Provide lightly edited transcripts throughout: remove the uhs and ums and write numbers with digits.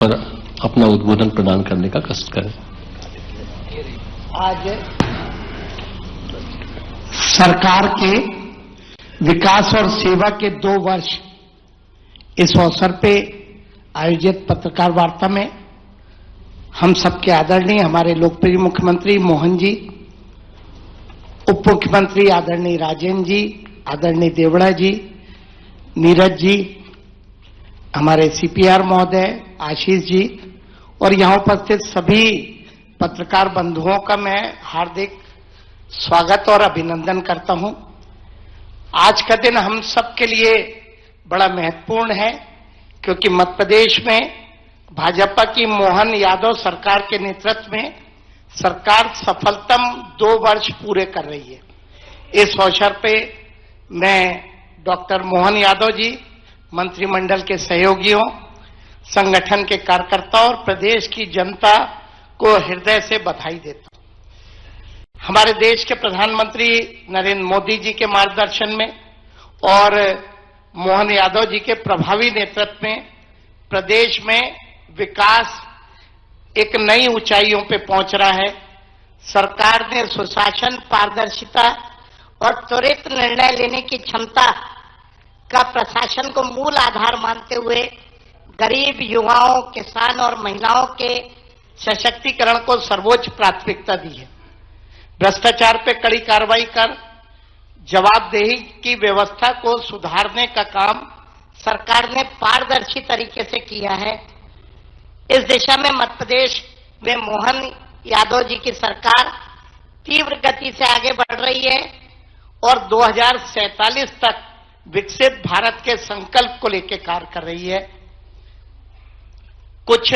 और अपना उद्बोधन प्रदान करने का कष्ट करें। आज सरकार के विकास और सेवा के 2 वर्ष इस अवसर पे आयोजित पत्रकार वार्ता में हम सबके आदरणीय हमारे लोकप्रिय मुख्यमंत्री मोहन जी, उप मुख्यमंत्री आदरणीय राजेंद्र जी, आदरणीय देवड़ा जी, नीरज जी, हमारे सीपीआर महोदय, आशीष जी और यहां उपस्थित सभी पत्रकार बंधुओं का मैं हार्दिक स्वागत और अभिनंदन करता हूं। आज का दिन हम सबके लिए बड़ा महत्वपूर्ण है क्योंकि मध्य प्रदेश में भाजपा की मोहन यादव सरकार के नेतृत्व में सरकार सफलतम 2 वर्ष पूरे कर रही है। इस अवसर पे मैं डॉक्टर मोहन यादव जी, मंत्रिमंडल के सहयोगियों, संगठन के कार्यकर्ताओं और प्रदेश की जनता को हृदय से बधाई देता हूं। हमारे देश के प्रधानमंत्री नरेंद्र मोदी जी के मार्गदर्शन में और मोहन यादव जी के प्रभावी नेतृत्व में प्रदेश में विकास एक नई ऊंचाइयों पे पहुंच रहा है। सरकार ने सुशासन, पारदर्शिता और त्वरित निर्णय लेने की क्षमता का प्रशासन को मूल आधार मानते हुए गरीब, युवाओं, किसान और महिलाओं के सशक्तिकरण को सर्वोच्च प्राथमिकता दी है। भ्रष्टाचार पे कड़ी कार्रवाई कर जवाबदेही की व्यवस्था को सुधारने का काम सरकार ने पारदर्शी तरीके से किया है। इस दिशा में मध्य प्रदेश में मोहन यादव जी की सरकार तीव्र गति से आगे बढ़ रही है और 2047 तक विकसित भारत के संकल्प को लेकर कार्य कर रही है। कुछ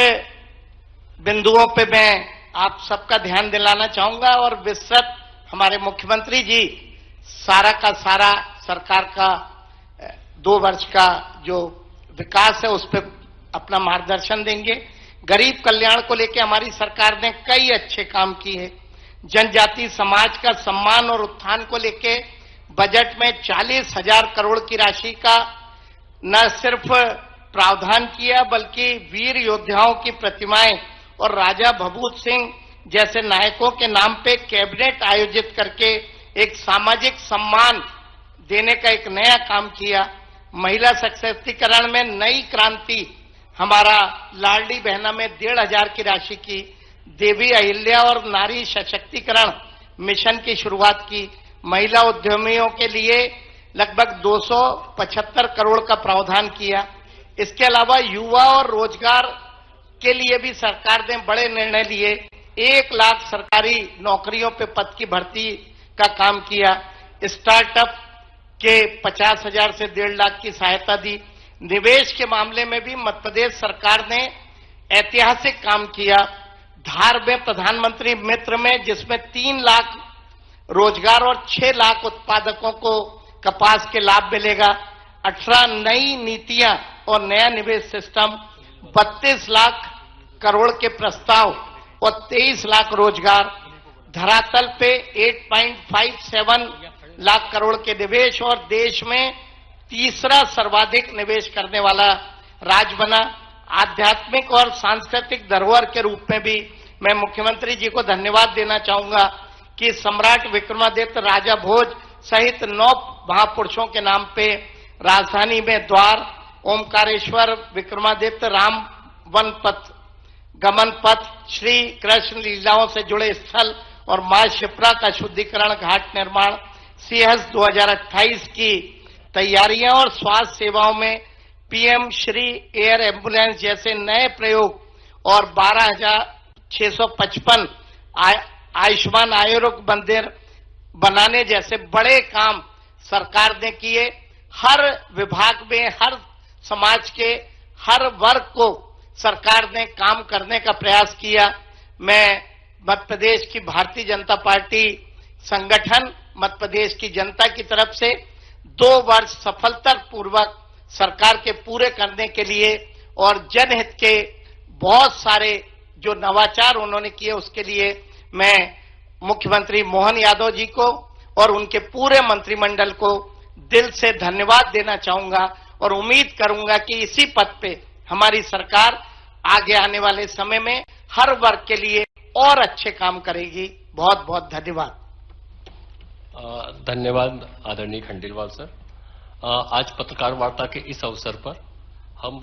बिंदुओं पे मैं आप सबका ध्यान दिलाना चाहूंगा और विस्तृत हमारे मुख्यमंत्री जी सारा का सारा सरकार का 2 वर्ष का जो विकास है उस पर अपना मार्गदर्शन देंगे। गरीब कल्याण को लेकर हमारी सरकार ने कई अच्छे काम किए हैं। जनजाति समाज का सम्मान और उत्थान को लेकर बजट में 40,000 करोड़ की राशि का न सिर्फ प्रावधान किया बल्कि वीर योद्धाओं की प्रतिमाएं और राजा भभूत सिंह जैसे नायकों के नाम पे कैबिनेट आयोजित करके एक सामाजिक सम्मान देने का एक नया काम किया। महिला सशक्तिकरण में नई क्रांति, हमारा लाडली बहना में 1,500 की राशि की, देवी अहिल्या और नारी सशक्तिकरण मिशन की शुरुआत की, महिला उद्यमियों के लिए लगभग 275 करोड़ का प्रावधान किया। इसके अलावा युवा और रोजगार के लिए भी सरकार ने बड़े निर्णय लिए। 1 लाख सरकारी नौकरियों पे पद की भर्ती का काम किया। स्टार्टअप के 50,000 से 1.5 लाख की सहायता दी। निवेश के मामले में भी मध्य प्रदेश सरकार ने ऐतिहासिक काम किया। धार में प्रधानमंत्री मित्र में जिसमें 3 लाख रोजगार और 6 लाख उत्पादकों को कपास के लाभ मिलेगा। 18 नई नीतियां और नया निवेश सिस्टम, 32 लाख करोड़ के प्रस्ताव और 23 लाख रोजगार। धरातल पे 8.57 लाख करोड़ के निवेश और देश में तीसरा सर्वाधिक निवेश करने वाला राज्य बना। आध्यात्मिक और सांस्कृतिक धरोहर के रूप में भी मैं मुख्यमंत्री जी को धन्यवाद देना चाहूंगा कि सम्राट विक्रमादित्य, राजा भोज सहित 9 महापुरुषों के नाम पे राजधानी में द्वार, ओमकारेश्वर, विक्रमादित्य राम वन पथ, गमन पथ, श्री कृष्ण लीलाओं से जुड़े स्थल और मां शिप्रा का शुद्धिकरण घाट निर्माण, सीएस 2028 की तैयारियां और स्वास्थ्य सेवाओं में पीएम श्री एयर एम्बुलेंस जैसे नए प्रयोग और 12,655 आयुष्मान आरोग्य मंदिर बनाने जैसे बड़े काम सरकार ने किए। हर विभाग में, हर समाज के हर वर्ग को सरकार ने काम करने का प्रयास किया। मैं मध्य प्रदेश की भारतीय जनता पार्टी संगठन, मध्य प्रदेश की जनता की तरफ से 2 वर्ष सफलतापूर्वक सरकार के पूरे करने के लिए और जनहित के बहुत सारे जो नवाचार उन्होंने किए उसके लिए मैं मुख्यमंत्री मोहन यादव जी को और उनके पूरे मंत्रिमंडल को दिल से धन्यवाद देना चाहूंगा और उम्मीद करूंगा कि इसी पथ पे हमारी सरकार आगे आने वाले समय में हर वर्ग के लिए और अच्छे काम करेगी। बहुत बहुत धन्यवाद। धन्यवाद आदरणीय खंडेलवाल सर। आज पत्रकार वार्ता के इस अवसर पर हम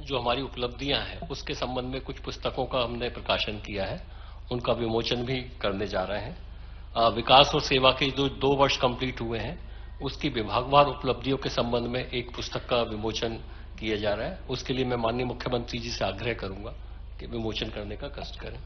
जो हमारी उपलब्धियां हैं उसके संबंध में कुछ पुस्तकों का हमने प्रकाशन किया है, उनका विमोचन भी करने जा रहे हैं। विकास और सेवा के जो 2 वर्ष कंप्लीट हुए हैं उसकी विभागवार उपलब्धियों के संबंध में एक पुस्तक का विमोचन किया जा रहा है। उसके लिए मैं माननीय मुख्यमंत्री जी से आग्रह करूंगा कि विमोचन करने का कष्ट करें।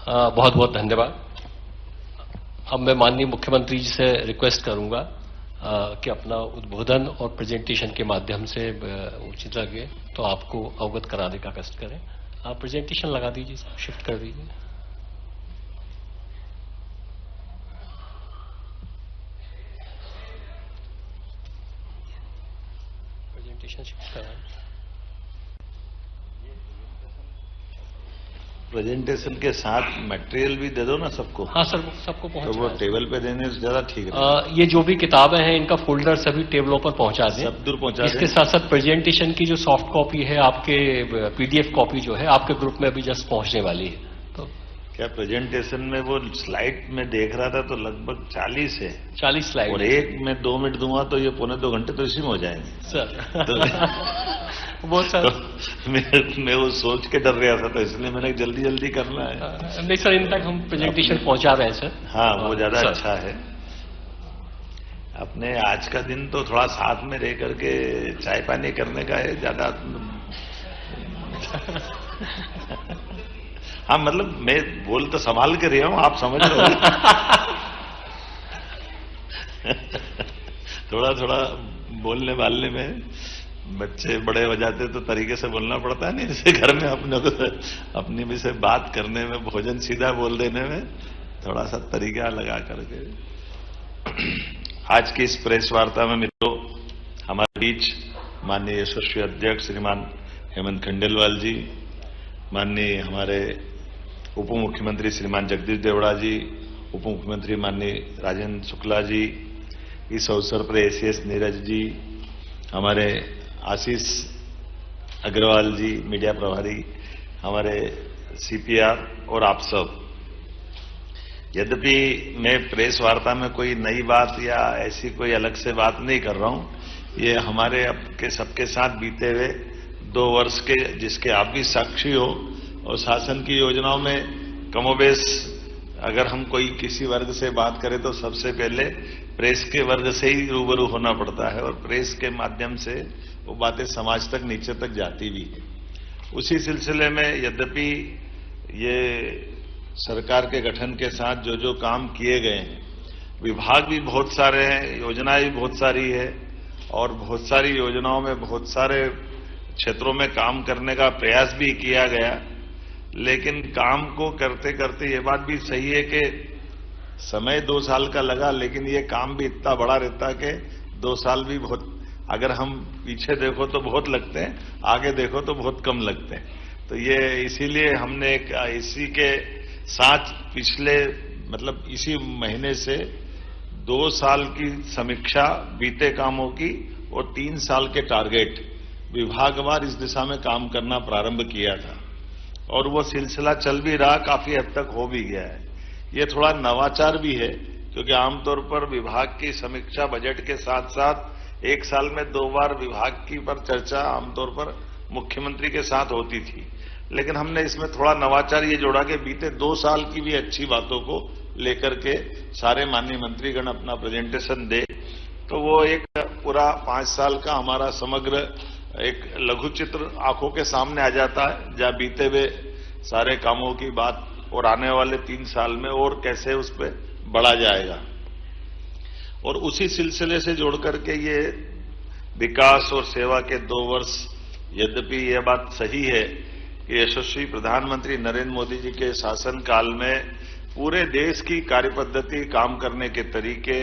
बहुत बहुत धन्यवाद। अब मैं माननीय मुख्यमंत्री जी से रिक्वेस्ट करूंगा कि अपना उद्बोधन और प्रेजेंटेशन के माध्यम से उचित लगे तो आपको अवगत कराने का कष्ट करें। आप प्रेजेंटेशन लगा दीजिए, शिफ्ट कर दीजिए। प्रेजेंटेशन शिफ्ट कराएं। प्रेजेंटेशन के साथ मटेरियल भी दे दो ना सबको। हाँ सर, सबको पहुंचा तो वो टेबल पे देने से ज्यादा ठीक है। ये जो भी किताबें हैं इनका फोल्डर सभी टेबलों पर पहुंचा दें। सब दूर पहुंचा इसके दें। साथ साथ प्रेजेंटेशन की जो सॉफ्ट कॉपी है, आपके पीडीएफ कॉपी जो है आपके ग्रुप में अभी जस्ट पहुंचने वाली है। तो क्या प्रेजेंटेशन में वो स्लाइड में देख रहा था तो लगभग 40 है, 40 स्लाइड और एक में 2 मिनट दूंगा तो ये 1.25 घंटे तो इसी में हो जाएंगे सर। तो वो सर मैं वो सोच के डर रहा था, तो इसलिए मैंने जल्दी जल्दी करना है। नहीं सर, इन तक हम प्रेजेंटेशन पहुंचा रहे हैं सर। हाँ, वो ज्यादा सर। अच्छा है। अपने आज का दिन तो थोड़ा साथ में रह करके चाय पानी करने का है ज्यादा। हाँ, मतलब मैं बोल तो संभाल के रहा हूं, आप समझ रहे हो। थोड़ा थोड़ा बोलने वालने में बच्चे बड़े हो जाते तो तरीके से बोलना पड़ता है, नहीं जैसे घर में अपने को अपनी भी से बात करने में, भोजन सीधा बोल देने में थोड़ा सा तरीका लगा करके। आज की इस प्रेस वार्ता में मित्रों, हमारे बीच माननीय यशस्वी अध्यक्ष श्रीमान हेमंत खंडेलवाल जी, माननीय हमारे उप मुख्यमंत्री श्रीमान जगदीश देवड़ा जी, उप मुख्यमंत्री माननीय राजेंद्र शुक्ला जी, इस अवसर पर एसीएस नीरज जी, हमारे आशीष अग्रवाल जी मीडिया प्रभारी, हमारे सीपीआर और आप सब। यद्यपि मैं प्रेस वार्ता में कोई नई बात या ऐसी कोई अलग से बात नहीं कर रहा हूं, ये हमारे आपके सबके साथ बीते हुए 2 वर्ष के जिसके आप भी साक्षी हो, और शासन की योजनाओं में कमोबेश अगर हम कोई किसी वर्ग से बात करें तो सबसे पहले प्रेस के वर्ग से ही रूबरू होना पड़ता है, और प्रेस के माध्यम से वो बातें समाज तक नीचे तक जाती भी है। उसी सिलसिले में यद्यपि ये सरकार के गठन के साथ जो जो काम किए गए हैं, विभाग भी बहुत सारे हैं, योजनाएं भी बहुत सारी है, और बहुत सारी योजनाओं में बहुत सारे क्षेत्रों में काम करने का प्रयास भी किया गया। लेकिन काम को करते करते ये बात भी सही है कि समय 2 साल का लगा, लेकिन ये काम भी इतना बड़ा रहता कि 2 साल भी बहुत, अगर हम पीछे देखो तो बहुत लगते हैं, आगे देखो तो बहुत कम लगते हैं। तो ये इसीलिए हमने इसी के साथ पिछले मतलब इसी महीने से 2 साल की समीक्षा बीते कामों की और 3 साल के टारगेट विभागवार इस दिशा में काम करना प्रारंभ किया था, और वो सिलसिला चल भी रहा, काफी हद तक हो भी गया है। ये थोड़ा नवाचार भी है, क्योंकि आमतौर पर विभाग की समीक्षा बजट के साथ साथ 1 साल में 2 बार विभाग की पर चर्चा आमतौर पर मुख्यमंत्री के साथ होती थी। लेकिन हमने इसमें थोड़ा नवाचार ये जोड़ा कि बीते 2 साल की भी अच्छी बातों को लेकर के सारे माननीय मंत्रीगण अपना प्रेजेंटेशन दे, तो वो एक पूरा 5 साल का हमारा समग्र एक लघु चित्र आंखों के सामने आ जाता है, जहां बीते हुए सारे कामों की बात और आने वाले 3 साल में और कैसे उस पर बढ़ा जाएगा। और उसी सिलसिले से जोड़ करके ये विकास और सेवा के 2 वर्ष, यद्यपि यह बात सही है कि यशस्वी प्रधानमंत्री नरेंद्र मोदी जी के शासनकाल में पूरे देश की कार्यपद्धति, काम करने के तरीके,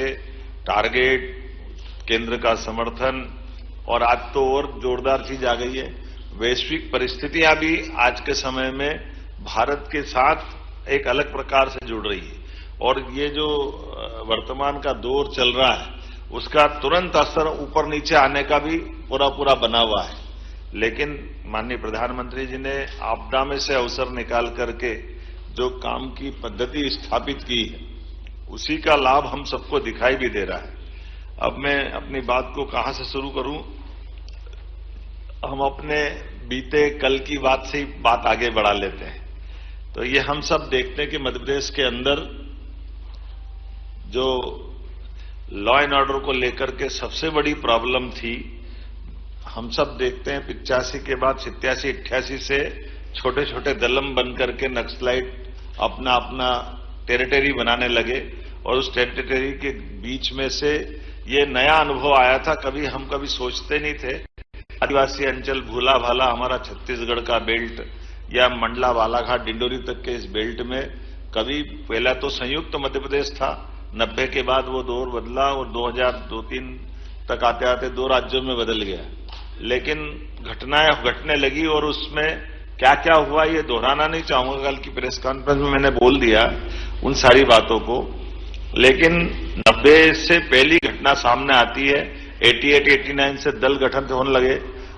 टारगेट, केंद्र का समर्थन, और आज तो और जोरदार चीज आ गई है, वैश्विक परिस्थितियां भी आज के समय में भारत के साथ एक अलग प्रकार से जुड़ रही है। और ये जो वर्तमान का दौर चल रहा है, उसका तुरंत असर ऊपर नीचे आने का भी पूरा बना हुआ है। लेकिन माननीय प्रधानमंत्री जी ने आपदा में से अवसर निकाल करके जो काम की पद्धति स्थापित की है, उसी का लाभ हम सबको दिखाई भी दे रहा है। अब मैं अपनी बात को कहां से शुरू करूं? हम अपने बीते कल की बात से ही बात आगे बढ़ा लेते हैं। तो ये हम सब देखते हैं कि मध्य प्रदेश के अंदर जो लॉ एंड ऑर्डर को लेकर के सबसे बड़ी प्रॉब्लम थी, हम सब देखते हैं 85 के बाद 87-88 से छोटे छोटे दलम बन करके नक्सलाइट अपना अपना टेरिटरी बनाने लगे, और उस टेरिटरी के बीच में से ये नया अनुभव आया था। हम कभी सोचते नहीं थे आदिवासी अंचल भूला भाला हमारा छत्तीसगढ़ का बेल्ट या मंडला बालाघाट डिंडोरी तक के इस बेल्ट में कभी पहला तो संयुक्त मध्य प्रदेश था, 90 के बाद वो दौर बदला और 2002-3 तक आते आते 2 राज्यों में बदल गया। लेकिन घटनाएं घटने लगी और उसमें क्या क्या हुआ ये दोहराना नहीं चाहूंगा, कल की प्रेस कॉन्फ्रेंस में मैंने बोल दिया उन सारी बातों को। लेकिन 90 से पहली घटना सामने आती है, 88-89 से दल गठन होने लगे,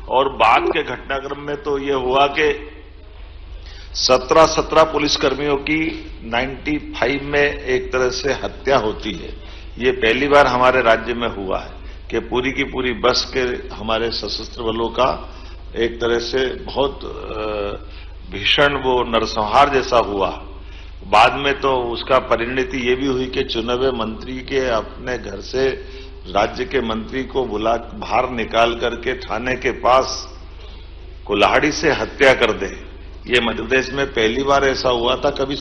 और बाद के घटनाक्रम में तो ये हुआ कि 17 पुलिसकर्मियों की 95 में एक तरह से हत्या होती है। ये पहली बार हमारे राज्य में हुआ है कि पूरी की पूरी बस के हमारे सशस्त्र बलों का एक तरह से बहुत भीषण वो नरसंहार जैसा हुआ। बाद में तो उसका परिणति ये भी हुई कि चुने हुए मंत्री के अपने घर से राज्य के मंत्री को बुला बाहर निकाल करके थाने के पास कुल्हाड़ी से हत्या कर दे। ये मध्य प्रदेश में पहली बार ऐसा हुआ था कभी,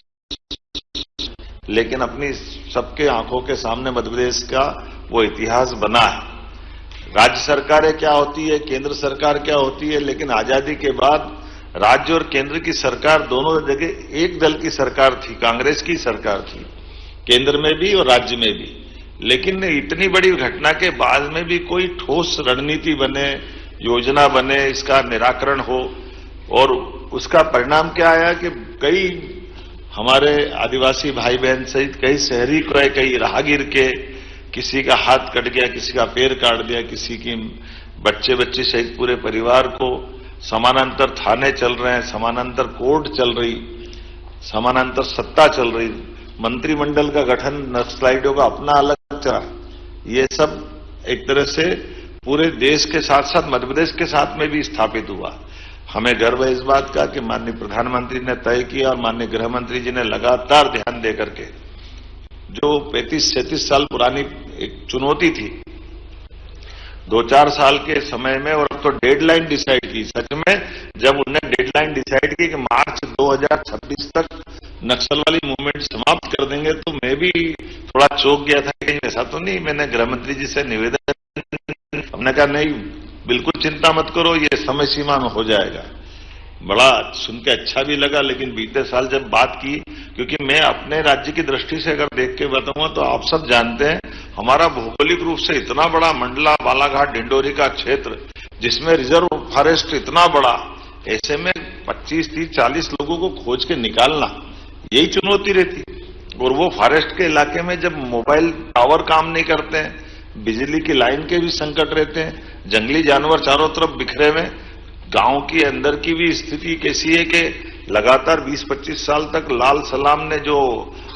लेकिन अपनी सबके आंखों के सामने मध्य प्रदेश का वो इतिहास बना है। राज्य सरकारें क्या होती है, केंद्र सरकार क्या होती है, लेकिन आजादी के बाद राज्य और केंद्र की सरकार दोनों जगह एक दल की सरकार थी, कांग्रेस की सरकार थी, केंद्र में भी और राज्य में भी। लेकिन इतनी बड़ी घटना के बाद में भी कोई ठोस रणनीति बने, योजना बने, इसका निराकरण हो, और उसका परिणाम क्या आया कि कई हमारे आदिवासी भाई बहन सहित कई शहरी को, कई राहगीर के किसी का हाथ कट गया, किसी का पैर काट दिया, किसी की बच्चे सहित पूरे परिवार को समानांतर थाने चल रहे हैं, समानांतर कोर्ट चल रही, समानांतर सत्ता चल रही, मंत्रिमंडल का गठन नक्सलाइटों का अपना अलग चला। ये सब एक तरह से पूरे देश के साथ साथ मध्य प्रदेश के साथ में भी स्थापित हुआ। हमें गर्व है इस बात का कि माननीय प्रधानमंत्री ने तय किया और माननीय गृह मंत्री जी ने लगातार ध्यान दे करके, जो 35-36 साल पुरानी एक चुनौती थी 2-4 साल के समय में, और अब तो डेडलाइन डिसाइड की। सच में जब उन्हें डेडलाइन डिसाइड की कि मार्च 2026 तक नक्सल वाली मूवमेंट समाप्त कर देंगे, तो मैं भी थोड़ा चौंक गया था कि ऐसा तो नहीं। मैंने गृह मंत्री जी से निवेदन, हमने कहा नहीं, बिल्कुल चिंता मत करो, ये समय सीमा में हो जाएगा। बड़ा सुन के अच्छा भी लगा, लेकिन बीते साल जब बात की, क्योंकि मैं अपने राज्य की दृष्टि से अगर देख के बताऊंगा तो आप सब जानते हैं हमारा भौगोलिक रूप से इतना बड़ा मंडला, बालाघाट, डिंडोरी का क्षेत्र, जिसमें रिजर्व फॉरेस्ट इतना बड़ा, ऐसे में 25, 30, 40 लोगों को खोज के निकालना यही चुनौती रहती। और वो फॉरेस्ट के इलाके में जब मोबाइल टावर काम नहीं करते हैं, बिजली की लाइन के भी संकट रहते हैं, जंगली जानवर चारों तरफ बिखरे हुए, गांव की अंदर की भी स्थिति कैसी है कि लगातार 20-25 साल तक लाल सलाम ने जो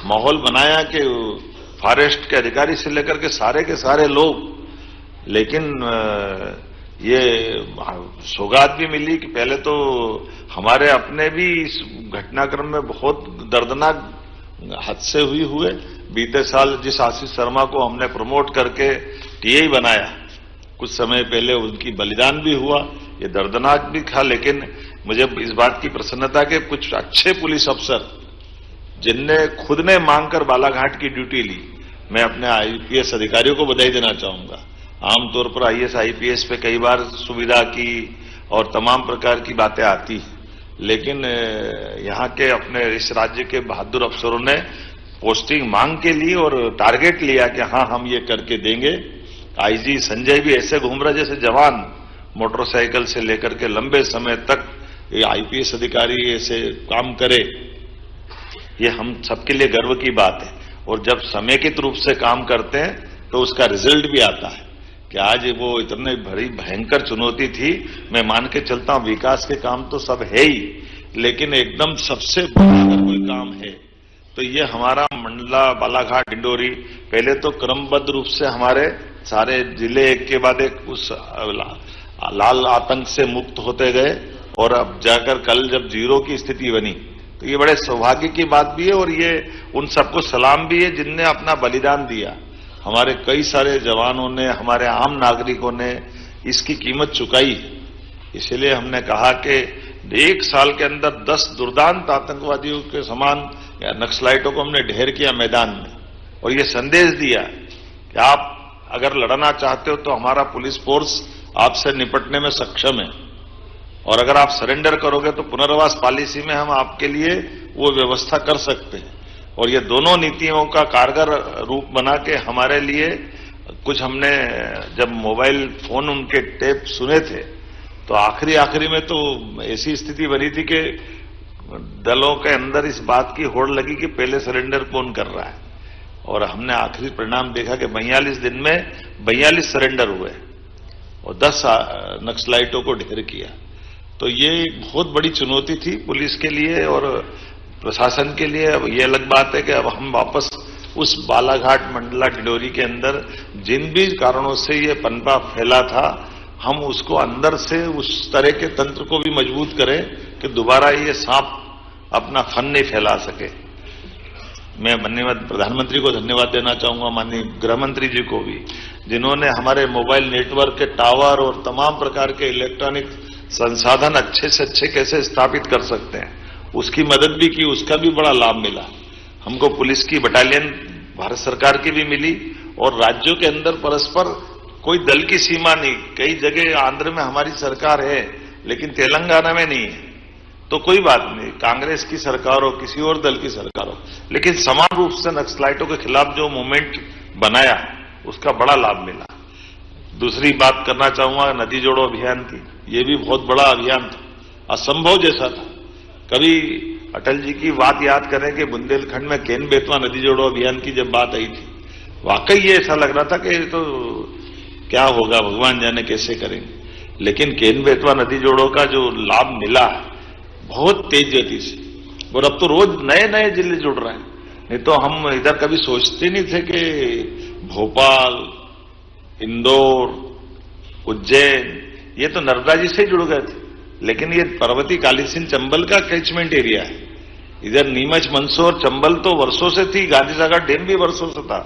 माहौल बनाया कि फॉरेस्ट के अधिकारी से लेकर के सारे लोग, लेकिन ये सौगात भी मिली कि पहले तो हमारे अपने भी इस घटनाक्रम में बहुत दर्दनाक हादसे हुए। बीते साल जिस आशीष शर्मा को हमने प्रमोट करके टीआई बनाया, कुछ समय पहले उनकी बलिदान भी हुआ, ये दर्दनाक भी था। लेकिन मुझे इस बात की प्रसन्नता के कुछ अच्छे पुलिस अफसर जिनने खुद ने मांगकर बालाघाट की ड्यूटी ली, मैं अपने आईपीएस अधिकारियों को बधाई देना चाहूंगा। आमतौर पर आईएएस आईपीएस पे कई बार सुविधा की और तमाम प्रकार की बातें आती, लेकिन यहाँ के अपने इस राज्य के बहादुर अफसरों ने पोस्टिंग मांग के लिए और टारगेट लिया कि हाँ हम ये करके देंगे। आईजी संजय भी ऐसे घूम रहा जैसे जवान, मोटरसाइकिल से लेकर के लंबे समय तक ये आईपीएस अधिकारी ऐसे काम करे, ये हम सबके लिए गर्व की बात है। और जब समेकित रूप से काम करते हैं तो उसका रिजल्ट भी आता है कि आज वो इतने बड़ी भयंकर चुनौती थी। मैं मान के चलता हूं विकास के काम तो सब है ही, लेकिन एकदम सबसे बड़ा अगर कोई काम है तो ये हमारा मंडला, बालाघाट, डिंडोरी पहले तो क्रमबद्ध रूप से हमारे सारे जिले एक के बाद एक उस लाल आतंक से मुक्त होते गए, और अब जाकर कल जब जीरो की स्थिति बनी तो ये बड़े सौभाग्य की बात भी है और ये उन सबको सलाम भी है जिनने अपना बलिदान दिया। हमारे कई सारे जवानों ने, हमारे आम नागरिकों ने इसकी कीमत चुकाई। इसलिए हमने कहा कि एक साल के अंदर 10 दुर्दांत आतंकवादियों के समान या नक्सलाइटों को हमने ढेर किया मैदान में, और ये संदेश दिया कि आप अगर लड़ना चाहते हो तो हमारा पुलिस फोर्स आपसे निपटने में सक्षम है, और अगर आप सरेंडर करोगे तो पुनर्वास पॉलिसी में हम आपके लिए वो व्यवस्था कर सकते हैं। और ये दोनों नीतियों का कारगर रूप बना के हमारे लिए कुछ हमने जब मोबाइल फोन उनके टेप सुने थे तो आखिरी में तो ऐसी स्थिति बनी थी कि दलों के अंदर इस बात की होड़ लगी कि पहले सरेंडर कौन कर रहा है, और हमने आखिरी परिणाम देखा कि 42 दिन में 42 सरेंडर हुए और 10 नक्सलाइटों को ढेर किया। तो ये एक बहुत बड़ी चुनौती थी पुलिस के लिए और प्रशासन के लिए। अब ये अलग बात है कि अब हम वापस उस बालाघाट, मंडला, डिंडोरी के अंदर जिन भी कारणों से ये पनपा फैला था, हम उसको अंदर से उस तरह के तंत्र को भी मजबूत करें कि दोबारा ये सांप अपना फन नहीं फैला सके। मैं माननीय प्रधानमंत्री को धन्यवाद देना चाहूंगा, माननीय गृह मंत्री जी को भी, जिन्होंने हमारे मोबाइल नेटवर्क के टावर और तमाम प्रकार के इलेक्ट्रॉनिक संसाधन अच्छे से अच्छे कैसे स्थापित कर सकते हैं उसकी मदद भी की, उसका भी बड़ा लाभ मिला हमको। पुलिस की बटालियन भारत सरकार की भी मिली और राज्यों के अंदर परस्पर कोई दल की सीमा नहीं। कई जगह आंध्र में हमारी सरकार है लेकिन तेलंगाना में नहीं है, तो कोई बात नहीं, कांग्रेस की सरकार हो, किसी और दल की सरकार हो, लेकिन समान रूप से नक्सलाइटों के खिलाफ जो मूवमेंट बनाया उसका बड़ा लाभ मिला। दूसरी बात करना चाहूंगा नदी जोड़ो अभियान की। ये भी बहुत बड़ा अभियान था, असंभव जैसा था। कभी अटल जी की बात याद करें कि बुंदेलखंड में केन बेतवा नदी जोड़ो अभियान की जब बात आई थी, वाकई ये ऐसा लग रहा था कि तो क्या होगा, भगवान जाने कैसे करेंगे। लेकिन केन बेतवा नदी जोड़ो का जो लाभ मिला बहुत तेज गति से, और अब तो रोज नए नए जिले जुड़ रहे हैं। नहीं तो हम इधर कभी सोचते नहीं थे कि भोपाल, इंदौर, उज्जैन ये तो नर्मदा जी से जुड़ गए थे, लेकिन ये पर्वती कालीसिंध चंबल का कैचमेंट एरिया है। इधर नीमच, मंदसौर, चंबल तो वर्षों से थी, गांधी सागर डैम भी वर्षों से था,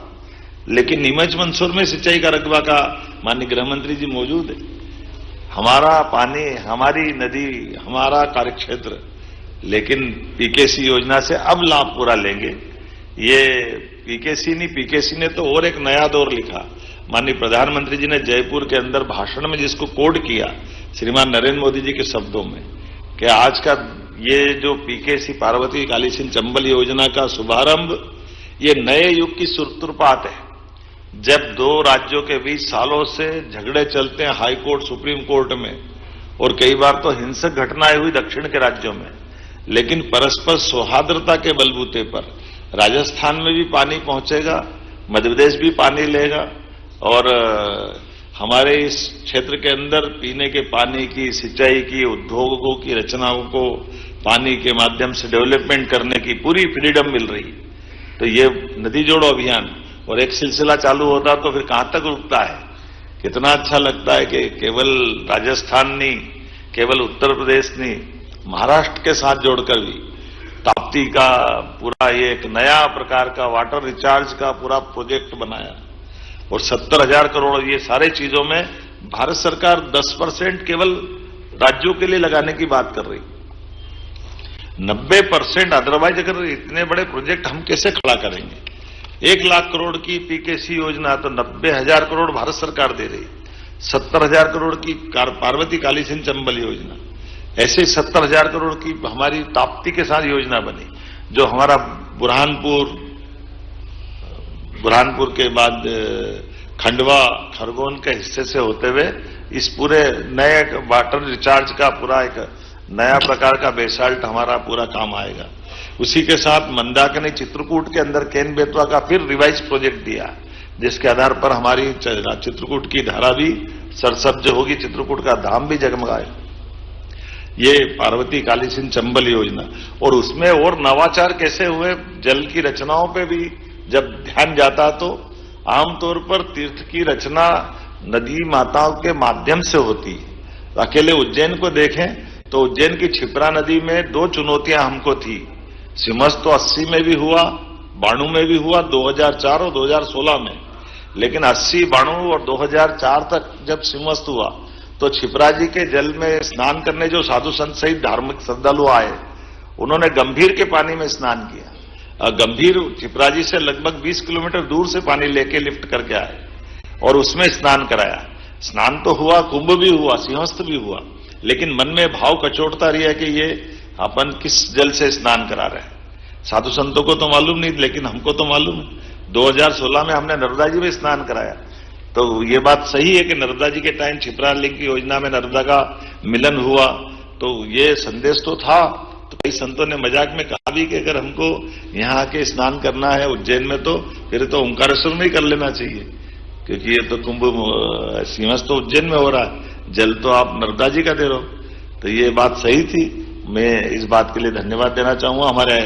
लेकिन नीमच, मंदसौर में सिंचाई का रकबा का माननीय गृह मंत्री जी मौजूद है। हमारा पानी, हमारी नदी, हमारा कार्यक्षेत्र, लेकिन पीकेसी योजना से अब लाभ पूरा लेंगे। ये पीकेसी नहीं, पीकेसी ने तो और एक नया दौर लिखा। माननीय प्रधानमंत्री जी ने जयपुर के अंदर भाषण में जिसको कोड किया श्रीमान नरेंद्र मोदी जी के शब्दों में कि आज का ये जो पीकेसी पार्वती काली सिंह चंबल योजना का शुभारंभ ये नए युग की सूत्रपात है। जब दो राज्यों के बीच सालों से झगड़े चलते हैं हाई कोर्ट सुप्रीम कोर्ट में और कई बार तो हिंसक घटनाएं हुई दक्षिण के राज्यों में, लेकिन परस्पर सौहार्दता के बलबूते पर राजस्थान में भी पानी पहुंचेगा, मध्य प्रदेश भी पानी लेगा और हमारे इस क्षेत्र के अंदर पीने के पानी की, सिंचाई की, उद्योगों की रचनाओं को पानी के माध्यम से डेवलपमेंट करने की पूरी फ्रीडम मिल रही। तो ये नदी जोड़ो अभियान और एक सिलसिला चालू होता तो फिर कहां तक रुकता है। कितना अच्छा लगता है कि केवल राजस्थान नहीं, केवल उत्तर प्रदेश नहीं, महाराष्ट्र के साथ जोड़कर भी ताप्ती का पूरा ये एक नया प्रकार का वाटर रिचार्ज का पूरा प्रोजेक्ट बनाया और 70,000 करोड़ ये सारे चीजों में भारत सरकार 10% केवल राज्यों के लिए लगाने की बात कर रही। 90% अदरवाइज अगर इतने बड़े प्रोजेक्ट हम कैसे खड़ा करेंगे। 1 लाख करोड़ की पीकेसी योजना तो 90,000 करोड़ भारत सरकार दे रही, 70,000 करोड़ की पार्वती काली सिंह चंबल योजना, ऐसे 70,000 करोड़ की हमारी ताप्ती के साथ योजना बनी, जो हमारा बुरहानपुर के बाद खंडवा खरगोन के हिस्से से होते हुए इस पूरे नए वाटर रिचार्ज का पूरा एक नया प्रकार का बेसाल्ट हमारा पूरा काम आएगा। उसी के साथ मंदाकिनी चित्रकूट के अंदर केन बेतवा का फिर रिवाइज प्रोजेक्ट दिया, जिसके आधार पर हमारी चित्रकूट की धारा भी सरसब्ज होगी, चित्रकूट का धाम भी जगमगाए। ये पार्वती काली सिंह चंबल योजना और उसमें और नवाचार कैसे हुए, जल की रचनाओं पे भी जब ध्यान जाता तो आमतौर पर तीर्थ की रचना नदी माताओं के माध्यम से होती है। अकेले उज्जैन को देखें तो उज्जैन की क्षिप्रा नदी में 2 चुनौतियां हमको थी। सिमस तो 80 में भी हुआ, 92 में भी हुआ, 2004 और 2016 में, लेकिन 80, 92 और 2004 तक जब सिमस्त हुआ तो क्षिप्रा जी के जल में स्नान करने जो साधु संत सहित धार्मिक श्रद्धालु आए, उन्होंने गंभीर के पानी में स्नान किया। गंभीर क्षिप्रा जी से लगभग 20 किलोमीटर दूर से पानी लेके लिफ्ट करके आए और उसमें स्नान कराया। स्नान तो हुआ, कुंभ भी हुआ, सिंहस्थ भी हुआ, लेकिन मन में भाव कचोटता रही है कि ये अपन किस जल से स्नान करा रहे हैं। साधु संतों को तो मालूम नहीं, लेकिन हमको तो मालूम है। 2016 में हमने नर्मदा जी में स्नान कराया, तो ये बात सही है कि नर्मदा जी के टाइम क्षिप्रा लिंक की योजना में नर्मदा का मिलन हुआ, तो ये संदेश तो था। तो कई संतों ने मजाक में कहा भी कि अगर हमको यहाँ आके स्नान करना है उज्जैन में तो फिर तो ओंकारेश्वर में ही कर लेना चाहिए, क्योंकि ये तो कुंभ सिंहस्थ तो उज्जैन में हो रहा है, जल तो आप नर्मदा जी का दे रहे हो। तो ये बात सही थी। मैं इस बात के लिए धन्यवाद देना चाहूंगा हमारे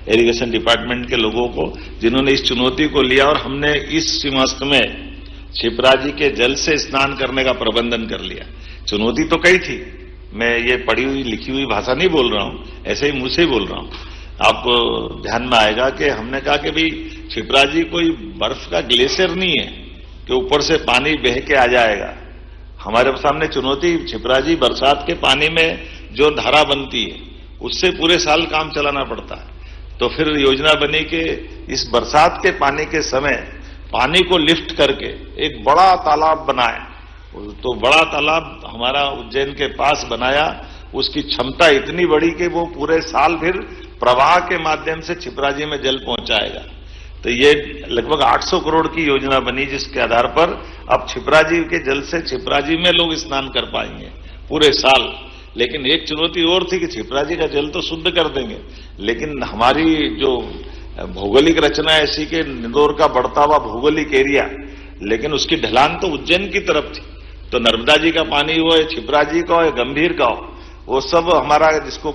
इरिगेशन डिपार्टमेंट के लोगों को, जिन्होंने इस चुनौती को लिया और हमने इस सिंहस्थ में क्षिप्रा जी के जल से स्नान करने का प्रबंधन कर लिया। चुनौती तो कई थी, मैं ये पढ़ी हुई लिखी हुई भाषा नहीं बोल रहा हूं, ऐसे ही मुंह से ही बोल रहा हूं। आपको ध्यान में आएगा कि हमने कहा कि भाई क्षिप्रा जी कोई बर्फ का ग्लेशियर नहीं है कि ऊपर से पानी बह के आ जाएगा। हमारे सामने चुनौती क्षिप्रा जी बरसात के पानी में जो धारा बनती है उससे पूरे साल काम चलाना पड़ता है। तो फिर योजना बनी कि इस बरसात के पानी के समय पानी को लिफ्ट करके एक बड़ा तालाब बनाए। तो बड़ा तालाब हमारा उज्जैन के पास बनाया, उसकी क्षमता इतनी बड़ी कि वो पूरे साल फिर प्रवाह के माध्यम से क्षिप्रा जी में जल पहुंचाएगा। तो ये लगभग 800 करोड़ की योजना बनी, जिसके आधार पर अब क्षिप्रा जी के जल से क्षिप्रा जी में लोग स्नान कर पाएंगे पूरे साल। लेकिन एक चुनौती और थी कि क्षिप्रा जी का जल तो शुद्ध कर देंगे, लेकिन हमारी जो भौगोलिक रचना ऐसी कि इंदौर का बढ़ता हुआ भौगोलिक एरिया, लेकिन उसकी ढलान तो उज्जैन की तरफ थी। तो नर्मदा जी का पानी हो, क्षिप्रा जी का हो, गंभीर का हो, वो सब हमारा, जिसको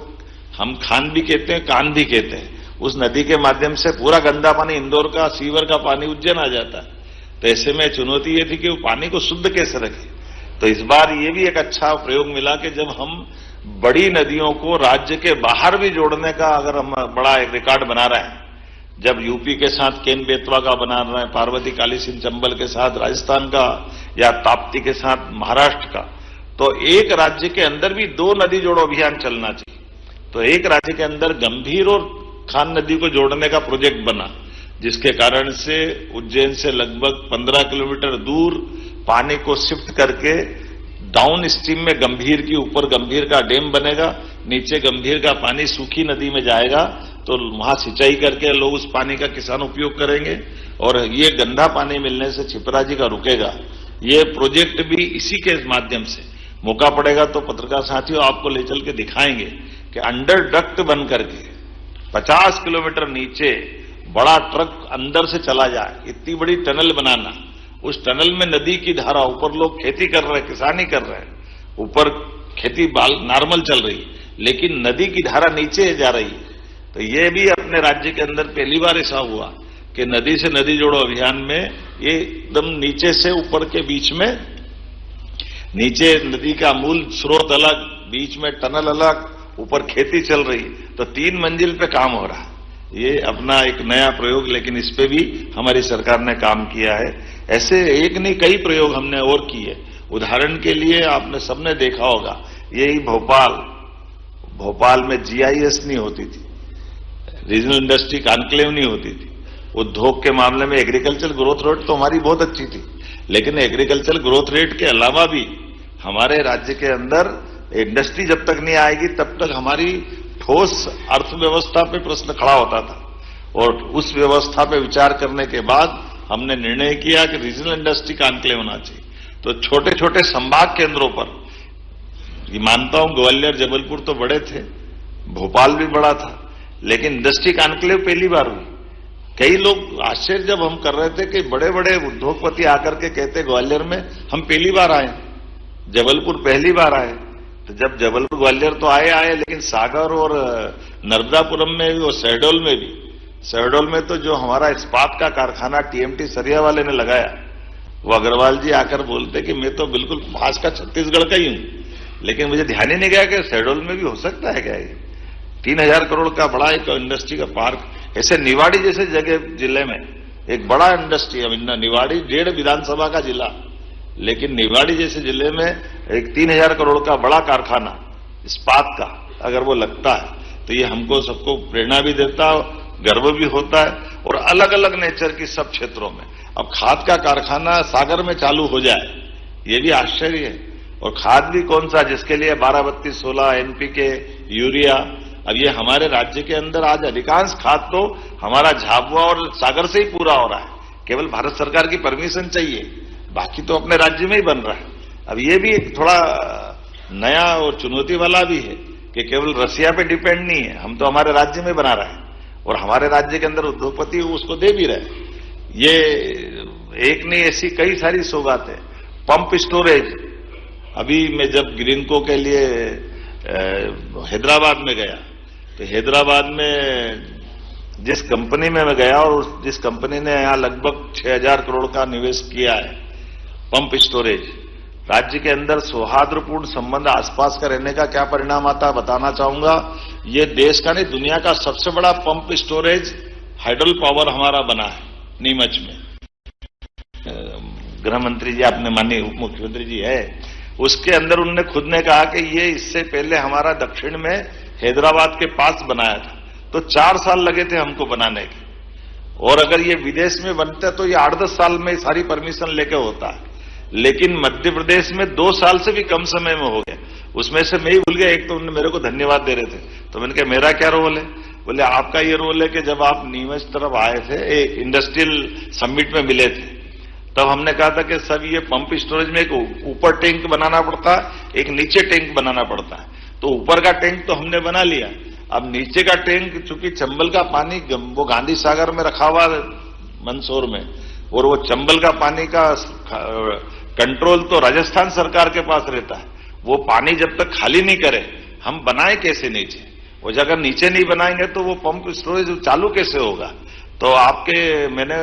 हम खान भी कहते हैं, कान भी कहते हैं, उस नदी के माध्यम से पूरा गंदा पानी इंदौर का, सीवर का पानी उज्जैन आ जाता है। तो ऐसे में चुनौती ये थी कि वो पानी को शुद्ध कैसे रखें। तो इस बार ये भी एक अच्छा प्रयोग मिला कि जब हम बड़ी नदियों को राज्य के बाहर भी जोड़ने का अगर हम बड़ा एक रिकॉर्ड बना रहे हैं, जब यूपी के साथ केन बेतवा का बना रहे हैं, पार्वती काली सिंह चंबल के साथ राजस्थान का, या ताप्ती के साथ महाराष्ट्र का, तो एक राज्य के अंदर भी 2 नदी जोड़ो अभियान चलना चाहिए। तो एक राज्य के अंदर गंभीर और खान नदी को जोड़ने का प्रोजेक्ट बना, जिसके कारण से उज्जैन से लगभग 15 किलोमीटर दूर पानी को शिफ्ट करके डाउन स्ट्रीम में गंभीर की ऊपर गंभीर का डैम बनेगा, नीचे गंभीर का पानी सूखी नदी में जाएगा, तो वहां सिंचाई करके लोग उस पानी का किसान उपयोग करेंगे और ये गंदा पानी मिलने से छिपराजी का रुकेगा। ये प्रोजेक्ट भी इसी के माध्यम से, मौका पड़ेगा तो पत्रकार साथियों आपको ले चल के दिखाएंगे कि अंडर डक्ट बन करके 50 किलोमीटर नीचे बड़ा ट्रक अंदर से चला जाए, इतनी बड़ी टनल बनाना, उस टनल में नदी की धारा, ऊपर लोग खेती कर रहे हैं, किसानी कर रहे हैं, ऊपर खेती नॉर्मल चल रही, लेकिन नदी की धारा नीचे जा रही है। तो ये भी अपने राज्य के अंदर पहली बार ऐसा हुआ कि नदी से नदी जोड़ो अभियान में ये एकदम नीचे से ऊपर के बीच में, नीचे नदी का मूल स्रोत अलग, बीच में टनल अलग, ऊपर खेती चल रही, तो 3 मंजिल पे काम हो रहा है। ये अपना एक नया प्रयोग, लेकिन इस पे भी हमारी सरकार ने काम किया है। ऐसे एक नहीं कई प्रयोग हमने और किए। उदाहरण के लिए आपने सबने देखा होगा, यही भोपाल में जीआईएस नहीं होती थी, रीजनल इंडस्ट्री कॉन्क्लेव नहीं होती थी। उद्योग के मामले में एग्रीकल्चर ग्रोथ रेट तो हमारी बहुत अच्छी थी, लेकिन एग्रीकल्चर ग्रोथ रेट के अलावा भी हमारे राज्य के अंदर इंडस्ट्री जब तक नहीं आएगी तब तक हमारी ठोस अर्थव्यवस्था पे प्रश्न खड़ा होता था। और उस व्यवस्था पे विचार करने के बाद हमने निर्णय किया कि रीजनल इंडस्ट्री कॉन्क्लेव होना चाहिए। तो छोटे छोटे संभाग केंद्रों पर, ये मानता हूं ग्वालियर जबलपुर तो बड़े थे, भोपाल भी बड़ा था, लेकिन इंडस्ट्री कॉन्क्लेव पहली बार हुई। कई लोग आश्चर्य जब हम कर रहे थे कि बड़े बड़े उद्योगपति आकर के कहते ग्वालियर में हम पहली बार आए, जबलपुर पहली बार आए। तो जब जबलपुर ग्वालियर तो आए, लेकिन सागर और नर्मदापुरम में भी और शहडोल में तो जो हमारा इस्पात का कारखाना टीएमटी सरिया वाले ने लगाया, वो अग्रवाल जी आकर बोलते कि मैं तो बिल्कुल पास का छत्तीसगढ़ का ही हूं, लेकिन मुझे ध्यान ही नहीं गया कि शहडोल में भी हो सकता है क्या ये 3000 करोड़ का बड़ा एक इंडस्ट्री का पार्क। ऐसे निवाड़ी जैसे जगह जिले में एक बड़ा इंडस्ट्री, निवाड़ी 1.5 विधानसभा का जिला, लेकिन निवाड़ी जैसे जिले में एक 3000 करोड़ का बड़ा कारखाना इस्पात का अगर वो लगता है तो ये हमको सबको प्रेरणा भी देता है, गर्व भी होता है। और अलग अलग नेचर की सब क्षेत्रों में अब खाद का कारखाना सागर में चालू हो जाए, ये भी आश्चर्य है। और खाद भी कौन सा, जिसके लिए 12-32-16 एनपीके, यूरिया, अब ये हमारे राज्य के अंदर आज अधिकांश खाद तो हमारा झाबुआ और सागर से ही पूरा हो रहा है। केवल भारत सरकार की परमिशन चाहिए, बाकी तो अपने राज्य में ही बन रहा है। अब ये भी एक थोड़ा नया और चुनौती वाला भी है कि केवल रसिया पे डिपेंड नहीं है, हम तो हमारे राज्य में बना रहे हैं और हमारे राज्य के अंदर उद्योगपति उसको दे भी रहे। ये एक नहीं, ऐसी कई सारी सौगात है। पंप स्टोरेज, अभी मैं जब ग्रीनको के लिए हैदराबाद में गया तो हैदराबाद में जिस कंपनी में मैं गया और जिस कंपनी ने यहां लगभग 6000 करोड़ का निवेश किया है पंप स्टोरेज, राज्य के अंदर सौहार्दपूर्ण संबंध आसपास का रहने का क्या परिणाम आता बताना चाहूंगा। ये देश का नहीं दुनिया का सबसे बड़ा पंप स्टोरेज हाइडल पावर हमारा बना है नीमच में। गृह मंत्री जी आपने माननीय उप मुख्यमंत्री जी है, उसके अंदर उन्होंने खुद ने कहा कि ये इससे पहले हमारा दक्षिण में हैदराबाद के पास बनाया था, तो 4 साल लगे थे हमको बनाने के, और अगर ये विदेश में बनता तो ये 8-10 साल में सारी परमिशन लेके होता है। लेकिन मध्य प्रदेश में 2 साल से भी कम समय में हो गया। उसमें से मैं ही भूल गया, एक तो उन्होंने मेरे को धन्यवाद दे रहे थे, तो मैंने कहा मेरा क्या रोल है? बोले आपका ये रोल है कि जब आप नीमच तरफ आए थे, एक इंडस्ट्रियल समिट में मिले थे, तब हमने कहा था कि सब ये पंप स्टोरेज में एक ऊपर टैंक बनाना पड़ता है, एक नीचे टैंक बनाना पड़ता है। तो ऊपर का टैंक तो हमने बना लिया, अब नीचे का टैंक चूंकि चंबल का पानी वो गांधी सागर में रखा हुआ मंदसौर में, और वो चंबल का पानी का कंट्रोल तो राजस्थान सरकार के पास रहता है। वो पानी जब तक खाली नहीं करे हम बनाए कैसे नीचे, वो जगह नीचे नहीं बनाएंगे तो वो पंप स्टोरेज चालू कैसे होगा। तो मैंने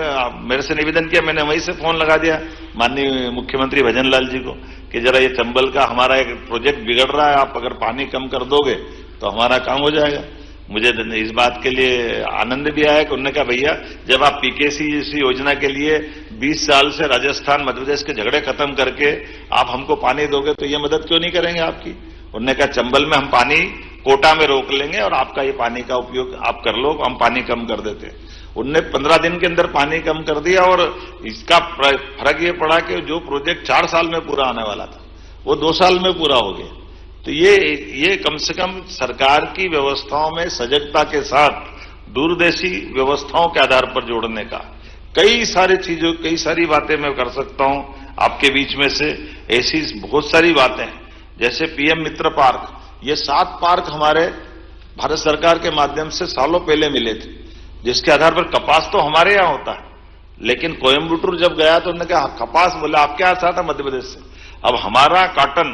मेरे से निवेदन किया, मैंने वहीं से फोन लगा दिया माननीय मुख्यमंत्री भजन लाल जी को कि जरा ये चंबल का हमारा एक प्रोजेक्ट बिगड़ रहा है, आप अगर पानी कम कर दोगे तो हमारा काम हो जाएगा। मुझे इस बात के लिए आनंद भी आया कि उन्होंने कहा भैया जब आप पीकेसी जैसी योजना के लिए 20 साल से राजस्थान मध्य प्रदेश के झगड़े खत्म करके आप हमको पानी दोगे तो ये मदद क्यों नहीं करेंगे आपकी। उन्होंने कहा चंबल में हम पानी कोटा में रोक लेंगे और आपका ये पानी का उपयोग आप कर लो, हम पानी कम कर देते। उनने 15 दिन के अंदर पानी कम कर दिया और इसका फर्क ये पड़ा कि जो प्रोजेक्ट 4 साल में पूरा आने वाला था वो 2 साल में पूरा हो गया। तो ये कम से कम सरकार की व्यवस्थाओं में सजगता के साथ दूरदेशी व्यवस्थाओं के आधार पर जोड़ने का कई सारी बातें मैं कर सकता हूं आपके बीच में से। ऐसी बहुत सारी बातें हैं, जैसे पीएम मित्र पार्क, ये 7 पार्क हमारे भारत सरकार के माध्यम से सालों पहले मिले थे, जिसके आधार पर कपास तो हमारे यहां होता है, लेकिन कोयम्बटूर जब गया तो उन्होंने कहा कपास, बोला आपके यहां से आता मध्य प्रदेश से। अब हमारा कॉटन,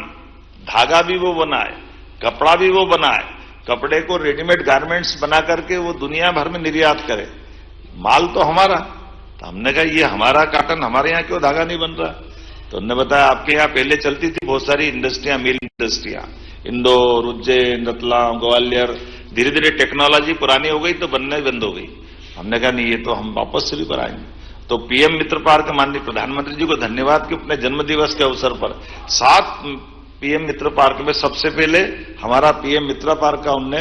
धागा भी वो बनाए, कपड़ा भी वो बनाए, कपड़े को रेडीमेड गारमेंट्स बना करके वो दुनिया भर में निर्यात करे, माल तो हमारा। तो हमने कहा ये हमारा कॉटन, हमारे यहां क्यों धागा नहीं बन रहा? तो उन्होंने बताया आपके यहां पहले चलती थी बहुत सारी इंडस्ट्रियां, मिल इंडस्ट्रियां, इंदौर, उज्जैन, रतलाम, ग्वालियर, धीरे धीरे टेक्नोलॉजी पुरानी हो गई तो बनने बंद हो गई। हमने कहा नहीं, ये तो हम वापस शुरू कराएंगे। तो पीएम मित्र पार्क, माननीय प्रधानमंत्री जी को धन्यवाद कि अपने जन्मदिवस के अवसर पर 7 पीएम मित्र पार्क में सबसे पहले हमारा पीएम मित्र पार्क का उनने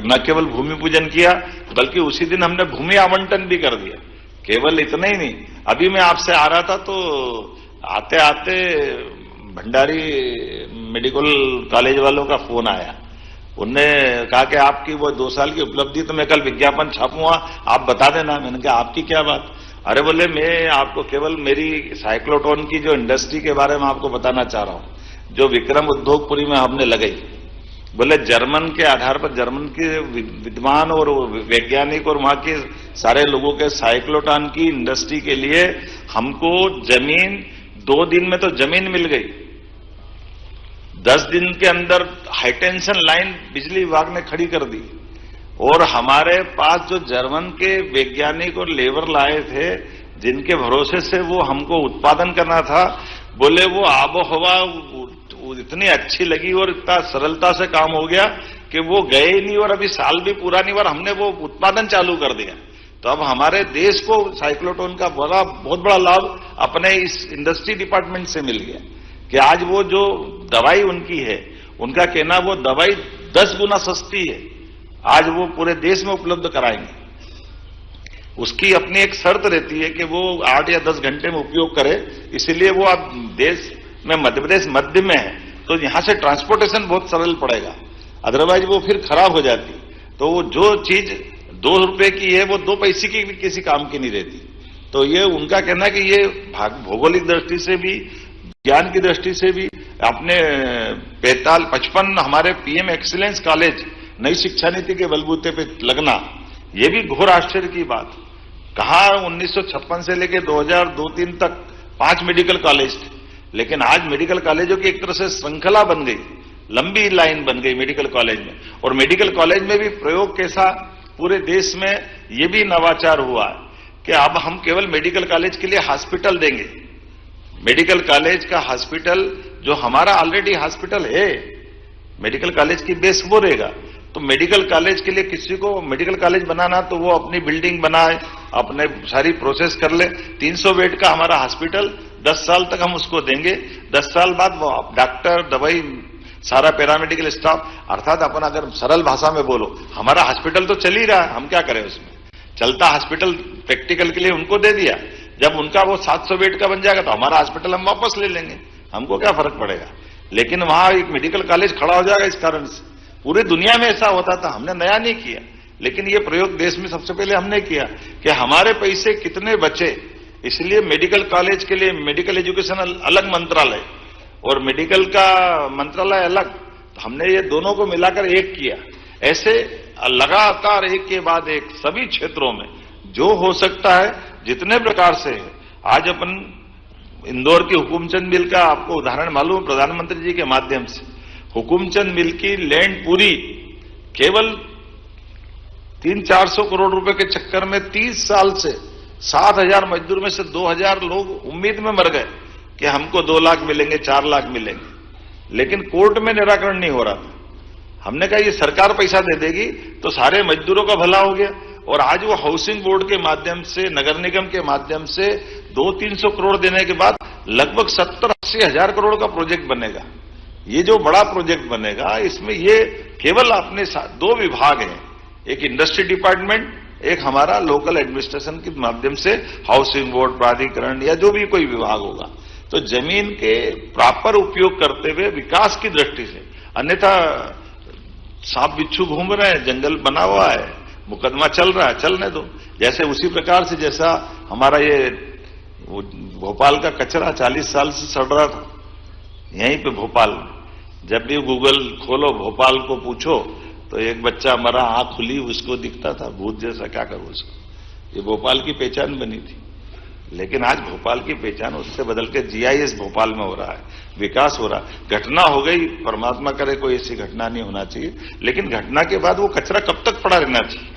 न केवल भूमि पूजन किया बल्कि उसी दिन हमने भूमि आवंटन भी कर दिया। केवल इतना ही नहीं, अभी मैं आपसे आ रहा था तो आते आते भंडारी मेडिकल कॉलेज वालों का फोन आया। उनने कहा कि आपकी वो 2 साल की उपलब्धि तो मैं कल विज्ञापन छापूंगा, आप बता देना। मैंने कहा आपकी क्या बात? अरे बोले मैं आपको केवल मेरी साइक्लोट्रॉन की जो इंडस्ट्री के बारे में आपको बताना चाह रहा हूं, जो विक्रम उद्योगपुरी में हमने लगाई। बोले जर्मन के आधार पर, जर्मन के विद्वान और वैज्ञानिक और वहां के सारे लोगों के साइक्लोट्रॉन की इंडस्ट्री के लिए हमको जमीन 2 दिन में तो जमीन मिल गई, 10 दिन के अंदर हाईटेंशन लाइन बिजली विभाग ने खड़ी कर दी। और हमारे पास जो जर्मन के वैज्ञानिक और लेबर लाए थे, जिनके भरोसे से वो हमको उत्पादन करना था, बोले वो आबोहवा इतनी अच्छी लगी और इतना सरलता से काम हो गया कि वो गए ही नहीं और अभी साल भी पूरा नहीं और हमने वो उत्पादन चालू कर दिया। तो अब हमारे देश को साइक्लोट्रॉन का बहुत बड़ा लाभ अपने इस इंडस्ट्री डिपार्टमेंट से मिल गया कि आज वो जो दवाई उनकी है, उनका कहना वो दवाई 10 गुना सस्ती है, आज वो पूरे देश में उपलब्ध कराएंगे। उसकी अपनी एक शर्त रहती है कि वो 8 या 10 घंटे में उपयोग करे, इसलिए वो अब देश में मध्य प्रदेश मध्य में है तो यहां से ट्रांसपोर्टेशन बहुत सरल पड़ेगा, अदरवाइज वो फिर खराब हो जाती। तो वो जो चीज 2 रुपए की है वो 2 पैसे की भी किसी काम की नहीं रहती। तो ये उनका कहना कि ये भौगोलिक दृष्टि से भी, ज्ञान की दृष्टि से भी, अपने 55 हमारे पीएम एक्सीलेंस कॉलेज नई शिक्षा नीति के बलबूते पे लगना, ये भी घोर आश्चर्य की बात। कहा 1956 से लेकर 2002-3 तक 5 मेडिकल कॉलेज थे, लेकिन आज मेडिकल कॉलेजों की एक तरह से श्रृंखला बन गई, लंबी लाइन बन गई मेडिकल कॉलेज में। और मेडिकल कॉलेज में भी प्रयोग कैसा, पूरे देश में ये भी नवाचार हुआ कि अब हम केवल मेडिकल कॉलेज के लिए हॉस्पिटल देंगे। मेडिकल कॉलेज का हॉस्पिटल जो हमारा ऑलरेडी हॉस्पिटल है, मेडिकल कॉलेज की बेस वो रहेगा। तो मेडिकल कॉलेज के लिए किसी को मेडिकल कॉलेज बनाना तो वो अपनी बिल्डिंग बनाए, अपने सारी प्रोसेस कर ले। 300 बेड का हमारा हॉस्पिटल 10 साल तक हम उसको देंगे। 10 साल बाद वो डॉक्टर, दवाई, सारा पैरामेडिकल स्टाफ, अर्थात अपन अगर सरल भाषा में बोलो, हमारा हॉस्पिटल तो चल ही रहा है, हम क्या करें उसमें। चलता हॉस्पिटल प्रैक्टिकल के लिए उनको दे दिया, जब उनका वो 700 बेड का बन जाएगा तो हमारा हॉस्पिटल हम वापस ले लेंगे, हमको क्या फर्क पड़ेगा। लेकिन वहां एक मेडिकल कॉलेज खड़ा हो जाएगा। इस कारण से पूरी दुनिया में ऐसा होता था, हमने नया नहीं किया, लेकिन ये प्रयोग देश में सबसे पहले हमने किया कि हमारे पैसे कितने बचे। इसलिए मेडिकल कॉलेज के लिए मेडिकल एजुकेशन अलग मंत्रालय और मेडिकल का मंत्रालय अलग, तो हमने ये दोनों को मिलाकर एक किया। ऐसे लगातार एक के बाद एक सभी क्षेत्रों में जो हो सकता है, जितने प्रकार से है। आज अपन इंदौर की हुकुमचंद मिल का आपको उदाहरण मालूम, प्रधानमंत्री जी के माध्यम से हुकुमचंद मिल की लैंड पूरी केवल 300-400 करोड़ रुपए के चक्कर में 30 साल से 7,000 मजदूर में से 2,000 लोग उम्मीद में मर गए कि हमको 2 लाख मिलेंगे, 4 लाख मिलेंगे, लेकिन कोर्ट में निराकरण नहीं हो रहा था। हमने कहा ये सरकार पैसा दे देगी तो सारे मजदूरों का भला हो गया। और आज वो हाउसिंग बोर्ड के माध्यम से, नगर निगम के माध्यम से 200-300 करोड़ देने के बाद लगभग 70-80 हजार करोड़ का प्रोजेक्ट बनेगा। ये जो बड़ा प्रोजेक्ट बनेगा, इसमें ये केवल अपने 2 विभाग हैं, एक इंडस्ट्री डिपार्टमेंट एक हमारा लोकल एडमिनिस्ट्रेशन के माध्यम से हाउसिंग बोर्ड, प्राधिकरण या जो भी कोई विभाग होगा, तो जमीन के प्रॉपर उपयोग करते हुए विकास की दृष्टि से। अन्यथा सांप बिच्छू घूम रहे हैं, जंगल बना हुआ है, मुकदमा चल रहा है, चलने दो। जैसे उसी प्रकार से जैसा हमारा ये भोपाल का कचरा 40 साल से सड़ रहा था यहीं पे भोपाल में, जब भी गूगल खोलो भोपाल को पूछो तो एक बच्चा मरा, आंख खुली, उसको दिखता था भूत जैसा, क्या करूं उसको। ये भोपाल की पहचान बनी थी, लेकिन आज भोपाल की पहचान उससे बदल के जीआईएस भोपाल में हो रहा है, विकास हो रहा है। घटना हो गई, परमात्मा करे कोई ऐसी घटना नहीं होना चाहिए, लेकिन घटना के बाद वो कचरा कब तक पड़ा रहना चाहिए।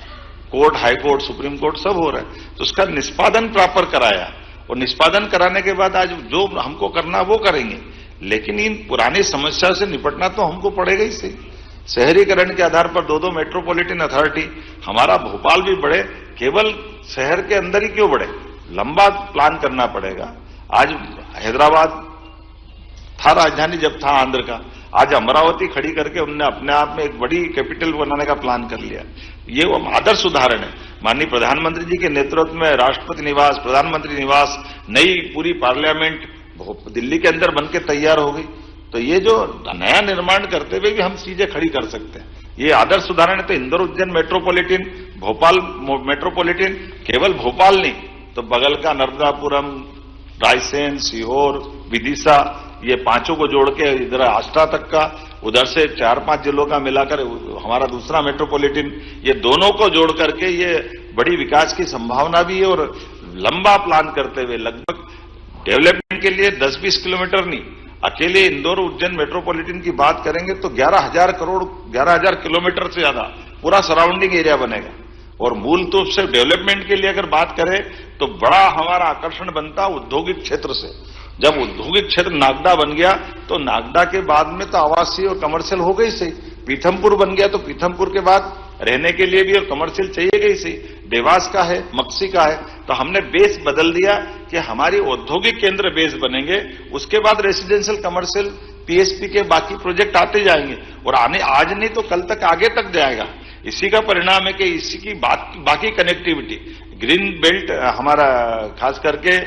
Court, high court, supreme court सब हो रहा है, तो उसका निष्पादन प्रॉपर कराया, और निष्पादन कराने के बाद आज जो हमको करना वो करेंगे, लेकिन इन पुरानी समस्या से निपटना तो हमको पड़ेगा ही सही। शहरीकरण के आधार पर 2 मेट्रोपॉलिटन अथॉरिटी, हमारा भोपाल भी बढ़े, केवल शहर के अंदर ही क्यों बढ़े, लंबा प्लान करना पड़ेगा। आज हैदराबाद था राजधानी जब था आंध्र का, आज अमरावती खड़ी करके उन्होंने अपने आप में एक बड़ी कैपिटल बनाने का प्लान कर लिया। ये वो आदर्श उदाहरण है। माननीय प्रधानमंत्री जी के नेतृत्व में राष्ट्रपति निवास, प्रधानमंत्री निवास, नई पूरी पार्लियामेंट दिल्ली के अंदर बनके तैयार हो गई। तो ये जो नया निर्माण करते हुए भी हम चीजें खड़ी कर सकते हैं, ये आदर्श उदाहरण है। तो इंदौर उज्जैन मेट्रोपॉलिटन, भोपाल मेट्रोपॉलिटन, केवल भोपाल नहीं तो बगल का नर्मदापुरम, रायसेन, सीहोर, विदिशा, ये 5 को जोड़ के इधर आष्टा तक का, उधर से 4-5 जिलों का मिलाकर हमारा दूसरा मेट्रोपॉलिटन, ये दोनों को जोड़ करके ये बड़ी विकास की संभावना भी है। और लंबा प्लान करते हुए लगभग डेवलपमेंट के लिए 10-20 किलोमीटर नहीं, अकेले इंदौर उज्जैन मेट्रोपॉलिटन की बात करेंगे तो 11,000 करोड़, 11,000 किलोमीटर से ज्यादा पूरा सराउंडिंग एरिया बनेगा। और मूल रूप से डेवलपमेंट के लिए अगर बात करें तो बड़ा हमारा आकर्षण बनता औद्योगिक क्षेत्र से। जब औद्योगिक क्षेत्र नागदा बन गया तो नागदा के बाद में तो आवासीय और कमर्शियल हो गई सही, पीथमपुर बन गया तो पीथमपुर के बाद रहने के लिए भी और कमर्शियल चाहिए गई सही, देवास का है, मक्सी का है। तो हमने बेस बदल दिया कि हमारी औद्योगिक केंद्र बेस बनेंगे, उसके बाद रेसिडेंशियल, कमर्शियल, पीएसपी के बाकी प्रोजेक्ट आते जाएंगे, और आने आज नहीं तो कल तक आगे तक जाएगा। इसी का परिणाम है कि इसी की बाकी कनेक्टिविटी, ग्रीन बेल्ट हमारा खास करके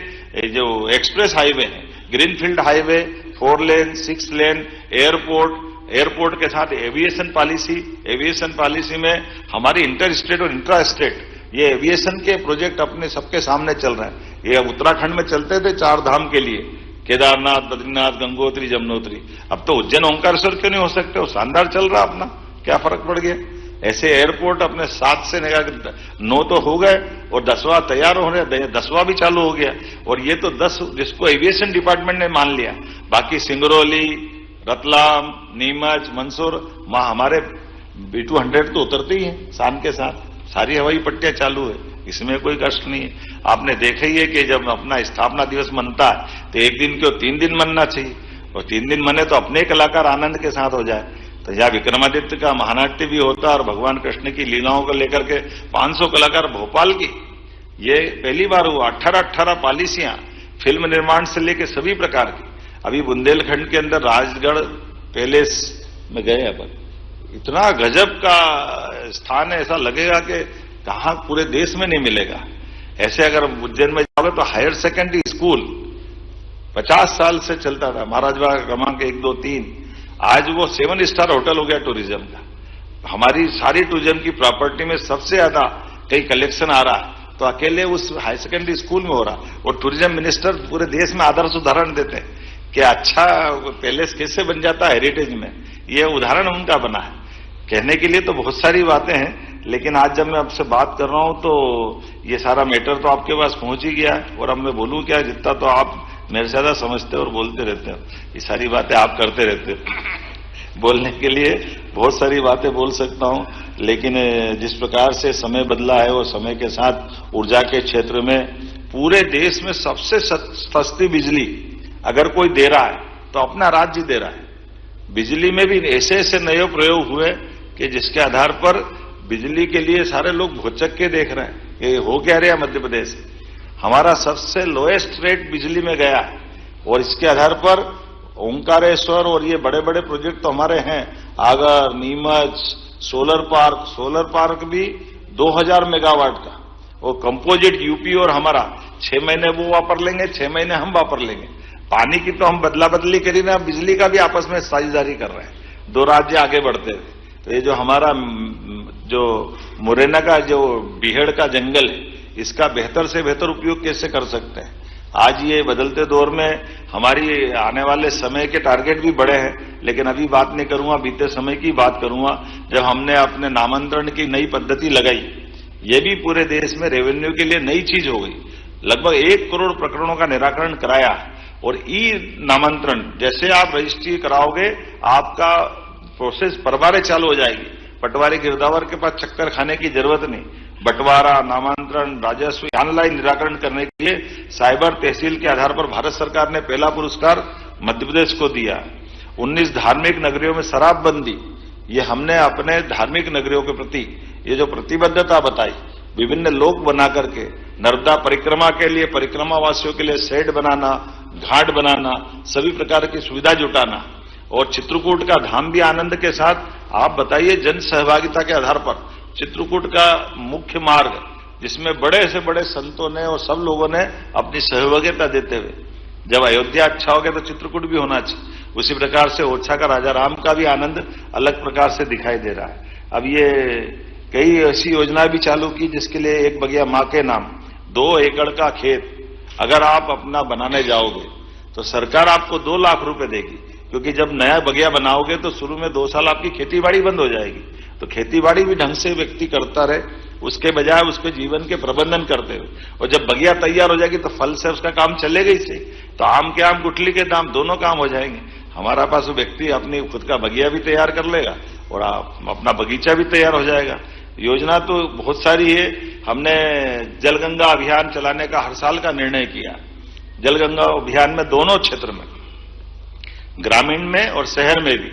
जो एक्सप्रेस हाईवे है, ग्रीनफील्ड हाईवे, 4 लेन, 6 लेन, एयरपोर्ट के साथ एविएशन पॉलिसी में हमारी इंटर स्टेट और इंट्रा स्टेट ये एविएशन के प्रोजेक्ट अपने सबके सामने चल रहे हैं। ये उत्तराखंड में चलते थे 4 धाम के लिए, केदारनाथ, बद्रीनाथ, गंगोत्री, जमुनोत्री, अब तो उज्जैन ओंकारेश्वर क्यों नहीं हो सकते, वो शानदार चल रहा अपना, क्या फर्क पड़ गया। ऐसे एयरपोर्ट अपने 7 से 9 तो हो गए और 10वां तैयार हो रहे, 10वां भी चालू हो गया। और ये तो 10 जिसको एविएशन डिपार्टमेंट ने मान लिया, बाकी सिंगरौली, रतलाम, नीमच, मंदसौर, हमारे B200 तो उतरते ही हैं शान के साथ, सारी हवाई पट्टियां चालू है, इसमें कोई कष्ट नहीं है। आपने देखा ही है कि जब अपना स्थापना दिवस मनता है तो 1 दिन क्यों 3 दिन मनना चाहिए, और 3 दिन मने तो अपने कलाकार आनंद के साथ हो जाए। तो यहाँ विक्रमादित्य का महानाट्य भी होता है और भगवान कृष्ण की लीलाओं को लेकर के 500 कलाकार भोपाल की, ये पहली बार हुआ। 18 पॉलिसियां फिल्म निर्माण से लेकर सभी प्रकार की। अभी बुंदेलखंड के अंदर राजगढ़ पैलेस में गए, अपन इतना गजब का स्थान है, ऐसा लगेगा कि कहां पूरे देश में नहीं मिलेगा। ऐसे अगर उज्जैन में जाओगे तो हायर सेकेंडरी स्कूल 50 साल से चलता था, महाराज बाग क्रमांक 1, 2, 3, आज वो 7 स्टार होटल हो गया टूरिज्म का। हमारी सारी टूरिज्म की प्रॉपर्टी में सबसे ज्यादा कई कलेक्शन आ रहा है तो अकेले उस हाई सेकेंडरी स्कूल में हो रहा। और टूरिज्म मिनिस्टर पूरे देश में आदर्श उदाहरण देते हैं कि अच्छा पैलेस कैसे बन जाता है हेरिटेज में, ये उदाहरण उनका बना है। कहने के लिए तो बहुत सारी बातें हैं, लेकिन आज जब मैं आपसे बात कर रहा हूं तो ये सारा मैटर तो आपके पास पहुंच ही गया है, और अब मैं बोलूं क्या, जितना तो आप मेरे से ज्यादा समझते हो और बोलते रहते हो, ये सारी बातें आप करते रहते हो। बोलने के लिए बहुत सारी बातें बोल सकता हूं, लेकिन जिस प्रकार से समय बदला है और समय के साथ ऊर्जा के क्षेत्र में पूरे देश में सबसे सस्ती बिजली अगर कोई दे रहा है तो अपना राज्य दे रहा है। बिजली में भी ऐसे ऐसे नए प्रयोग हुए कि जिसके आधार पर बिजली के लिए सारे लोग भौचक के देख रहे हैं कि हो क्या रहा मध्य प्रदेश। हमारा सबसे लोएस्ट रेट बिजली में गया है, और इसके आधार पर ओंकारेश्वर और ये बड़े बड़े प्रोजेक्ट तो हमारे हैं, आगर, नीमच, सोलर पार्क भी 2000 मेगावाट का, वो कंपोजिट यूपी और हमारा 6 महीने वो वापर लेंगे, 6 महीने हम वापर लेंगे। पानी की तो हम बदला बदली करी ना, बिजली का भी आपस में साझेदारी कर रहे हैं, 2 राज्य आगे बढ़ते हुए। तो ये जो हमारा जो मुरैना का जो बीहड़ का जंगल है, इसका बेहतर से बेहतर उपयोग कैसे कर सकते हैं। आज ये बदलते दौर में हमारी आने वाले समय के टारगेट भी बड़े हैं, लेकिन अभी बात नहीं करूंगा, बीते समय की बात करूंगा जब हमने अपने नामांतरण की नई पद्धति लगाई। ये भी पूरे देश में रेवेन्यू के लिए नई चीज हो गई। लगभग 1 करोड़ प्रकरणों का निराकरण कराया। और ई नामांतरण, जैसे आप रजिस्ट्री कराओगे आपका प्रोसेस परबारे चालू हो जाएगी। पटवारी गिरदावर के पास चक्कर खाने की जरूरत नहीं। बंटवारा, नामांतरण, राजस्व ऑनलाइन निराकरण करने के लिए साइबर तहसील के आधार पर भारत सरकार ने पहला पुरस्कार मध्य प्रदेश को दिया। 19 धार्मिक नगरियों में शराबबंदी, ये हमने अपने धार्मिक नगरियों के प्रति ये जो प्रतिबद्धता बताई, विभिन्न लोक बना करके नर्मदा परिक्रमा के लिए, परिक्रमा वासियों के लिए शेड बनाना, घाट बनाना, सभी प्रकार की सुविधा जुटाना। और चित्रकूट का धाम भी आनंद के साथ, आप बताइए, जन सहभागिता के आधार पर चित्रकूट का मुख्य मार्ग, जिसमें बड़े से बड़े संतों ने और सब लोगों ने अपनी सहभागिता देते हुए, जब अयोध्या अच्छा हो गया तो चित्रकूट भी होना चाहिए। उसी प्रकार से ओरछा का राजा राम का भी आनंद अलग प्रकार से दिखाई दे रहा है। अब ये कई ऐसी योजना भी चालू की जिसके लिए एक बगिया मां के नाम, 2 एकड़ का खेत अगर आप अपना बनाने जाओगे तो सरकार आपको 2 लाख रुपए देगी, क्योंकि जब नया बगिया बनाओगे तो शुरू में 2 साल आपकी खेती बाड़ी बंद हो जाएगी। तो खेती बाड़ी भी ढंग से व्यक्ति करता रहे, उसके बजाय उसके जीवन के प्रबंधन करते हुए, और जब बगिया तैयार हो जाएगी तो फल से उसका काम चलेगा ही से। तो आम के आम, गुठली के दाम, दोनों काम हो जाएंगे। हमारा पास व्यक्ति अपनी खुद का बगिया भी तैयार कर लेगा और अपना बगीचा भी तैयार हो जाएगा। योजना तो बहुत सारी है। हमने जलगंगा अभियान चलाने का हर साल का निर्णय किया। जलगंगा अभियान में दोनों क्षेत्र में, ग्रामीण में और शहर में भी,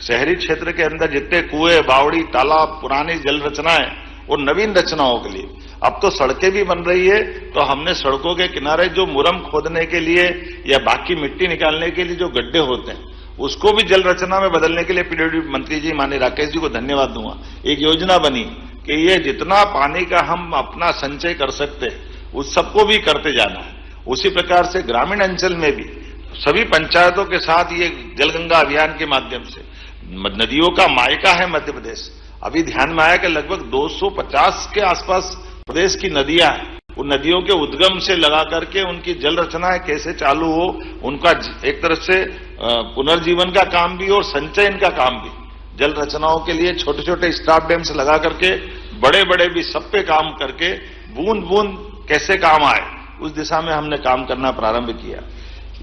शहरी क्षेत्र के अंदर जितने कुएं, बावड़ी, तालाब, पुरानी जल रचनाएं और नवीन रचनाओं के लिए अब तो सड़कें भी बन रही है। तो हमने सड़कों के किनारे जो मुरम खोदने के लिए या बाकी मिट्टी निकालने के लिए जो गड्ढे होते हैं, उसको भी जल रचना में बदलने के लिए पीडब्ल्यूडी मंत्री जी माननीय राकेश जी को धन्यवाद दूंगा। एक योजना बनी कि ये जितना पानी का हम अपना संचय कर सकते हैं उस सबको भी करते जाना है। उसी प्रकार से ग्रामीण अंचल में भी सभी पंचायतों के साथ ये जलगंगा अभियान के माध्यम से, नदियों का मायका है मध्य प्रदेश। अभी ध्यान में आया कि लगभग 250 के आसपास प्रदेश की नदियां हैं। उन नदियों के उद्गम से लगा करके उनकी जल रचनाएं कैसे चालू हो, उनका एक तरह से पुनर्जीवन का काम भी और संचयन का काम भी। जल रचनाओं के लिए छोटे छोटे स्टॉप डैम से लगा करके बड़े बड़े भी सब पे काम करके बूंद बूंद कैसे काम आए, उस दिशा में हमने काम करना प्रारंभ किया।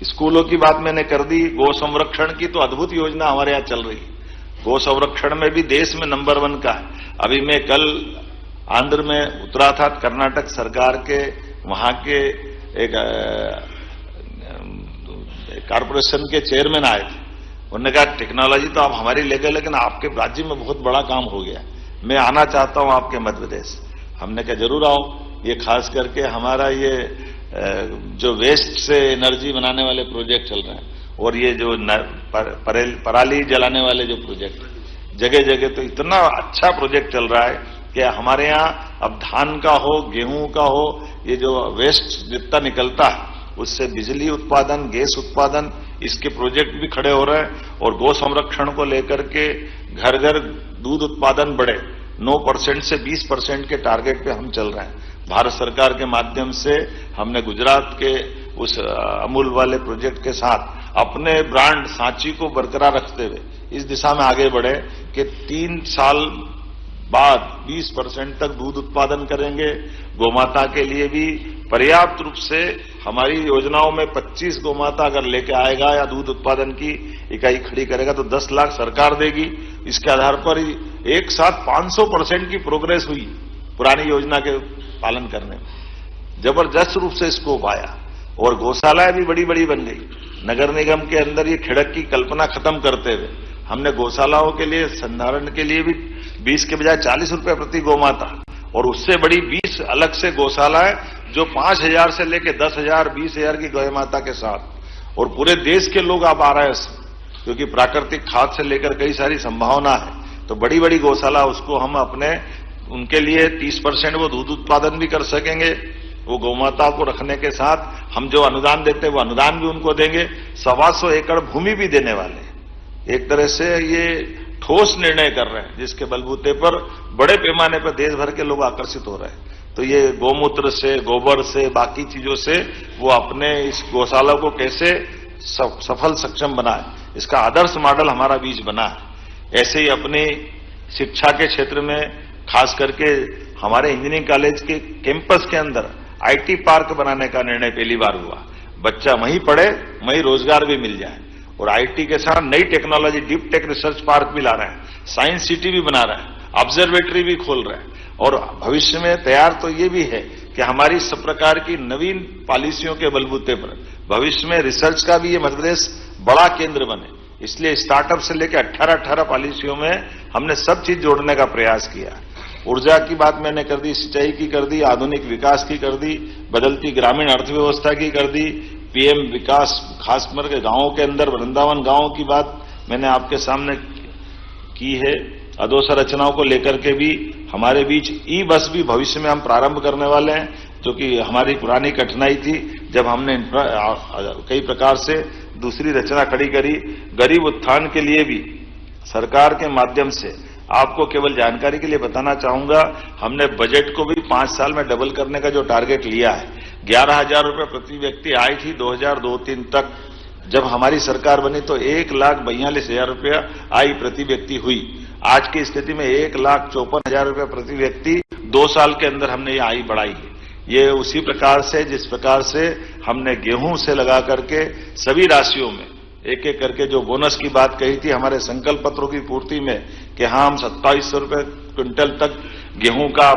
स्कूलों की बात मैंने कर दी। गौ संरक्षण की तो अद्भुत योजना हमारे यहाँ चल रही है। गौ संरक्षण में भी देश में नंबर 1 का है। अभी मैं कल आंध्र में उतरा था, कर्नाटक सरकार के वहां के एक कारपोरेशन के चेयरमैन आए थे। उन्होंने कहा टेक्नोलॉजी तो आप हमारी ले गए, लेकिन आपके राज्य में बहुत बड़ा काम हो गया, मैं आना चाहता हूं आपके मध्य प्रदेश। हमने कहा जरूर आओ। ये खास करके हमारा ये जो वेस्ट से एनर्जी बनाने वाले प्रोजेक्ट चल रहे हैं, और ये जो पराली जलाने वाले जो प्रोजेक्ट जगह जगह, तो इतना अच्छा प्रोजेक्ट चल रहा है कि हमारे यहाँ अब धान का हो, गेहूं का हो, ये जो वेस्ट जितना निकलता है उससे बिजली उत्पादन, गैस उत्पादन, इसके प्रोजेक्ट भी खड़े हो रहे हैं। और गौ संरक्षण को लेकर के घर घर दूध उत्पादन बढ़े, 9% से 20% के टारगेट पे हम चल रहे हैं। भारत सरकार के माध्यम से हमने गुजरात के उस अमूल वाले प्रोजेक्ट के साथ अपने ब्रांड सांची को बरकरार रखते हुए इस दिशा में आगे बढ़े कि 3 साल बाद 20% तक दूध उत्पादन करेंगे। गोमाता के लिए भी पर्याप्त रूप से हमारी योजनाओं में 25 गोमाता अगर लेके आएगा या दूध उत्पादन की इकाई खड़ी करेगा तो 10 लाख सरकार देगी। इसके आधार पर एक साथ 500% की प्रोग्रेस हुई पुरानी योजना के पालन करने में। जबरदस्त रूप से स्कोप आया और गौशालाएं भी बड़ी बड़ी बन गई। नगर निगम के अंदर ये खिड़क की कल्पना खत्म करते हुए हमने गौशालाओं के लिए संधारण के लिए भी 20 के बजाय 40 रुपए प्रति गोमाता, और उससे बड़ी 20 अलग से गौशालाएं जो 5,000 से लेकर 10,000, 20,000 की गौ माता के साथ। और पूरे देश के लोग अब आ रहे हैं, क्योंकि प्राकृतिक खाद से लेकर कई सारी संभावना है। तो बड़ी बड़ी गौशाला उसको हम अपने उनके लिए 30% वो दूध उत्पादन भी कर सकेंगे। वो गौमाता को रखने के साथ हम जो अनुदान देते हैं वो अनुदान भी उनको देंगे। 125 एकड़ भूमि भी देने वाले। एक तरह से ये ठोस निर्णय कर रहे हैं जिसके बलबूते पर बड़े पैमाने पर देश भर के लोग आकर्षित हो रहे हैं। तो ये गोमूत्र से, गोबर से, बाकी चीजों से वो अपने इस गौशाला को कैसे सफल सक्षम बनाए, इसका आदर्श मॉडल हमारा बीच बना है। ऐसे ही अपनी शिक्षा के क्षेत्र में खास करके हमारे इंजीनियरिंग कॉलेज के कैंपस के अंदर आईटी पार्क बनाने का निर्णय पहली बार हुआ। बच्चा वहीं पढ़े, वहीं रोजगार भी मिल जाए। और आईटी के साथ नई technology deep tech research park भी ला रहे हैं, साइंस सिटी भी बना रहे हैं, ऑब्जर्वेटरी भी खोल रहे हैं। और भविष्य में तैयार तो ये भी है कि हमारी सब प्रकार की नवीन पॉलिसियों के बलबूते पर भविष्य में रिसर्च का भी ये मध्य प्रदेश बड़ा केंद्र बने। इसलिए स्टार्टअप से लेकर 18 पॉलिसियों में हमने सब चीज जोड़ने का प्रयास किया। ऊर्जा की बात मैंने कर दी, सिंचाई की कर दी, आधुनिक विकास की कर दी, बदलती ग्रामीण अर्थव्यवस्था की कर दी, पीएम विकास खासकर के गांवों के अंदर वृंदावन गांवों की बात मैंने आपके सामने की है। अधोसंरचनाओं को लेकर के भी हमारे बीच ई बस भी भविष्य में हम प्रारंभ करने वाले हैं, जो कि हमारी पुरानी कठिनाई थी जब हमने कई प्रकार से दूसरी रचना खड़ी करी। गरीब उत्थान के लिए भी सरकार के माध्यम से आपको केवल जानकारी के लिए बताना चाहूंगा, हमने बजट को भी 5 साल में डबल करने का जो टारगेट लिया है। 11,000 रुपये प्रति व्यक्ति आई थी 2002-03 तक। जब हमारी सरकार बनी तो 1,42,000 रुपया आई प्रति व्यक्ति हुई। आज की स्थिति में 1,54,000 रुपये प्रति व्यक्ति 2 साल के अंदर हमने ये आई बढ़ाई है। ये उसी प्रकार से जिस प्रकार से हमने गेहूं से लगा करके सभी राशियों में एक एक करके जो बोनस की बात कही थी हमारे संकल्प पत्रों की पूर्ति में कि हाँ हम 2700 रुपये क्विंटल तक गेहूं का